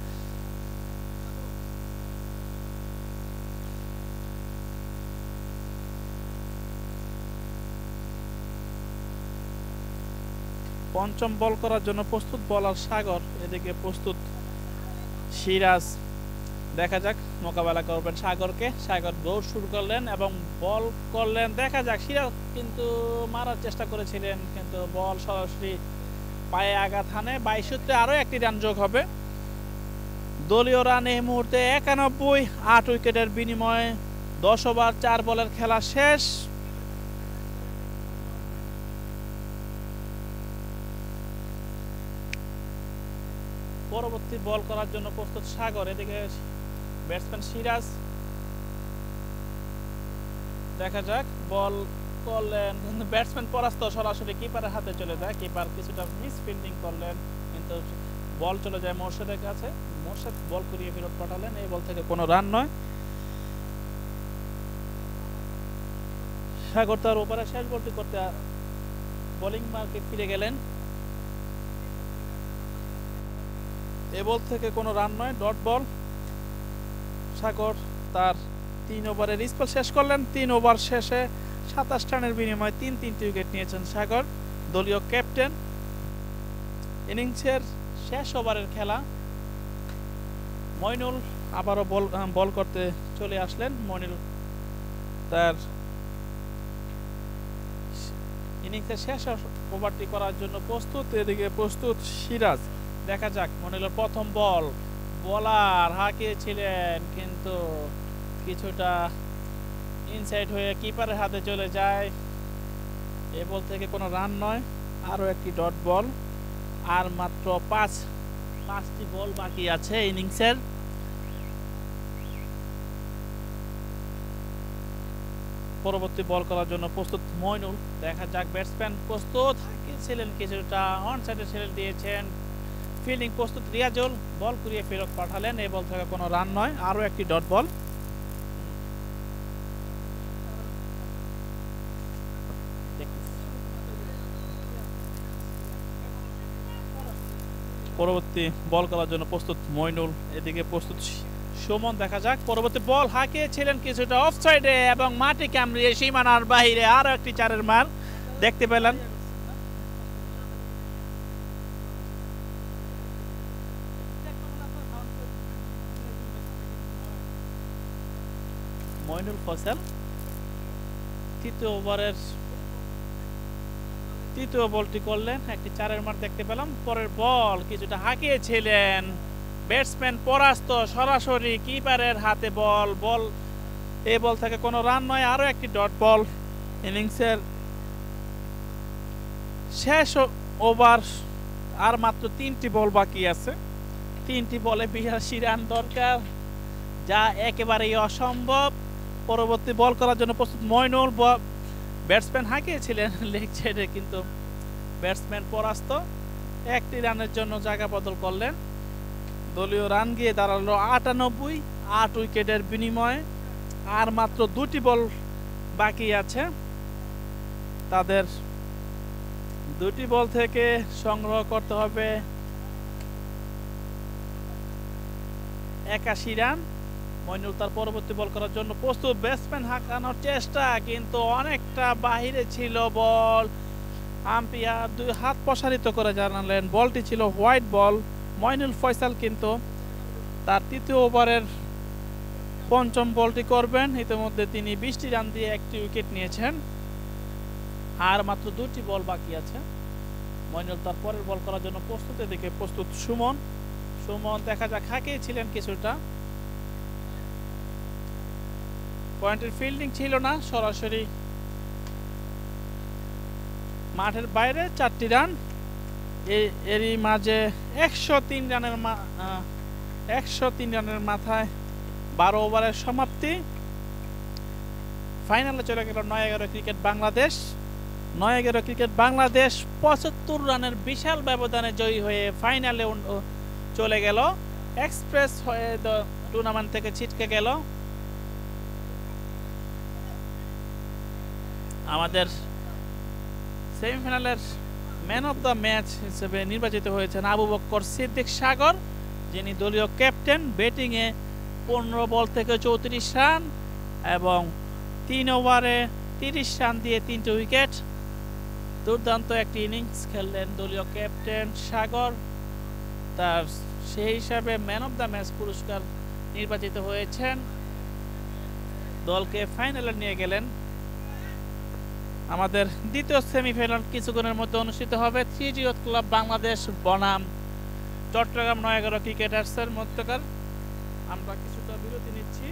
পঞ্চম বল করার জন্য প্রস্তুত বলার সাগর, এদিকে প্রস্তুত সিরাজ। দেখা যাক মোকাবেলা করবেন সাগরকে। সাগর দৌড় শুরু করলেন এবং বল করলেন। দেখা যাক, সিরাজ কিন্তু মারার চেষ্টা করেছিলেন, কিন্তু বল সরাসরি পায়ে আঘাত হানে। 22 সূত্রে আরও একটি রান যোগ হবে। দলীয় রান এই মুহূর্তে 91, 8 উইকেটের বিনিময়ে 10 ওভার 4 বলের খেলা শেষ। পরবর্তী বল করার জন্য প্রস্তুত সাগর, এদিকে ব্যাটসম্যান সিরাজ। দেখা যাক, বল করলেন কিন্তু ব্যাটসম্যান পরাস্ত, সরাসরি কিপারের হাতে চলে যায়। কিপার কিছুটা মিস ফিল্ডিং করলেন, কিন্তু বল চলে যায় মোর্শেদের কাছে। মোর্শেদ বল করিয়ে ফেরত পাঠালেন। এই বল থেকে কোনো রান নয়। সাগর তার ওপারে শেষ বলটি করতে বোলিং মার্কে ফিরে গেলেন। এ বল থেকে কোনো রান নয়, ডট বল। সাগর তার 3 ওভারের স্পেল শেষ করলেন। 3 ওভার শেষে 27 রানের বিনিময়ে 3টি উইকেট নিয়েছেন সাগর, দলীয় ক্যাপ্টেন। ইনিংসের শেষ ওভারের খেলা। মইনুল আবারও বল করতে চলে আসলেন। মইনুল তার ইনিংসের শেষ ওভারটি করার জন্য প্রস্তুত। এদিকে প্রস্তুত সিরাজ। দেখা যাক, মইনুলের প্রথম বল, বলার হাঁকিয়েছিলেন কিন্তু কিছুটা ইনসাইড হয়ে কিপারের হাতে চলে যায়। এ বল থেকে কোনো রান নয়, আরও একটি ডট বল। আর মাত্র পাঁচটি বল বাকি আছে ইনিংসের। পরবর্তী বল করার জন্য প্রস্তুত মইনুল। দেখা যাক, ব্যাটসম্যান প্রস্তুত, হাঁকিয়েছিলেন কিছুটা, অন সাইডে ছেড়ে দিয়েছেন। ফিল্ডিং প্রস্তুত রিয়াজুল, বল করিয়ে ফেরত পাঠালেন। এই বল থেকে কোনো রান নয়, আরও একটি ডট বল। পরবর্তী বল করার জন্য প্রস্তুত মইনুল, এদিকে প্রস্তুত সুমন। দেখা যাক, পরবর্তী বল হাঁকিয়েছিলেন কিছুটা অফ সাইডে এবং মাটি কামড়িয়ে সীমানার বাহিরে। আরও একটি 4-এর মার দেখতে পেলেন। মইনুল ফয়সাল তৃতীয় ওভারের তৃতীয় বলটি করলেন, একটি 4-এর মার দেখতে পেলাম। পরের বল কিছুটা হাঁকিয়েছিলেন, ব্যাটসম্যান পরাস্ত, সরাসরি কিপারের হাতে বল। এই বল থেকে কোনো রান নয়, আরও একটি ডট বল। ইনিংসের শেষ ওভার, আর মাত্র 3টি বল বাকি আছে। 3টি বলে 82 রান দরকার, যা একেবারেই অসম্ভব। পরবর্তী বল করার জন্য প্রস্তুত মইনুল। ব্যাটসম্যান হাঁকিয়েছিলেন লেগ সাইডে, কিন্তু ব্যাটসম্যান পরাস্ত। একটি রানের জন্য জায়গা বদল করলেন। দলীয় রান গিয়ে দাঁড়ালো 98, 8 উইকেটের বিনিময়ে। আর মাত্র 2টি বল বাকি আছে তাদের। 2টি বল থেকে সংগ্রহ করতে হবে 81 রান। মইনুল তার পরবর্তী বল করার জন্য প্রস্তুত। ব্যাটসম্যান হাঁকানোর চেষ্টা, কিন্তু অনেকটা বাহিরে ছিল বল। আম্পায়ার 2 হাত প্রসারিত করে জানালেন বলটি ছিল হোয়াইট বল। মইনুল ফয়সাল কিন্তু তার 3য় ওভারের 5ম বলটি করবেন। ইতিমধ্যে তিনি 20টি রান দিয়ে 1টি উইকেট নিয়েছেন। আর মাত্র 2টি বল বাকি আছে। মইনুল তার পরের বল করার জন্য প্রস্তুত। এদিকে প্রস্তুত সুমন। দেখা যাক, হাঁকিয়েছিলেন কিছুটা, পয়েন্টের ফিল্ডিং ছিল না, সরাসরি মাঠের বাইরে 4টি রান। এরই মাঝে 103 রানের মাথায় 12 ওভারের সমাপ্তি। ফাইনালে চলে গেল 9-11 ক্রিকেট বাংলাদেশ। 9-11 ক্রিকেট বাংলাদেশ 75 রানের বিশাল ব্যবধানে জয়ী হয়ে ফাইনালে চলে গেল। এক্সপ্রেস হয়ে টুর্নামেন্ট থেকে ছিটকে গেল। আমাদের সেমিফাইনালের ম্যান অফ দ্য ম্যাচ হিসেবে নির্বাচিত হয়েছেন আবু বকর সিদ্দিক সাগর, যিনি দলীয় ক্যাপ্টেন। ব্যাটিংয়ে 15 বল থেকে 34 রান এবং 3 ওভারে 30 রান দিয়ে 3টি উইকেট। দুর্দান্ত একটি ইনিংস খেললেন দলীয় ক্যাপ্টেন সাগর। তার সেই হিসাবে ম্যান অফ দ্য ম্যাচ পুরস্কার নির্বাচিত হয়েছেন। দলকে ফাইনালে নিয়ে গেলেন। আমাদের দ্বিতীয় সেমিফাইনাল কিছুক্ষণের মধ্যে অনুষ্ঠিত হবে। থ্রিজি ইয়ুথ ক্লাব বাংলাদেশ বনাম চট্টগ্রাম ৯/১১ ক্রিকেটার্সের মধ্যকার। আমরা কিছুটা বিরতি নিচ্ছি।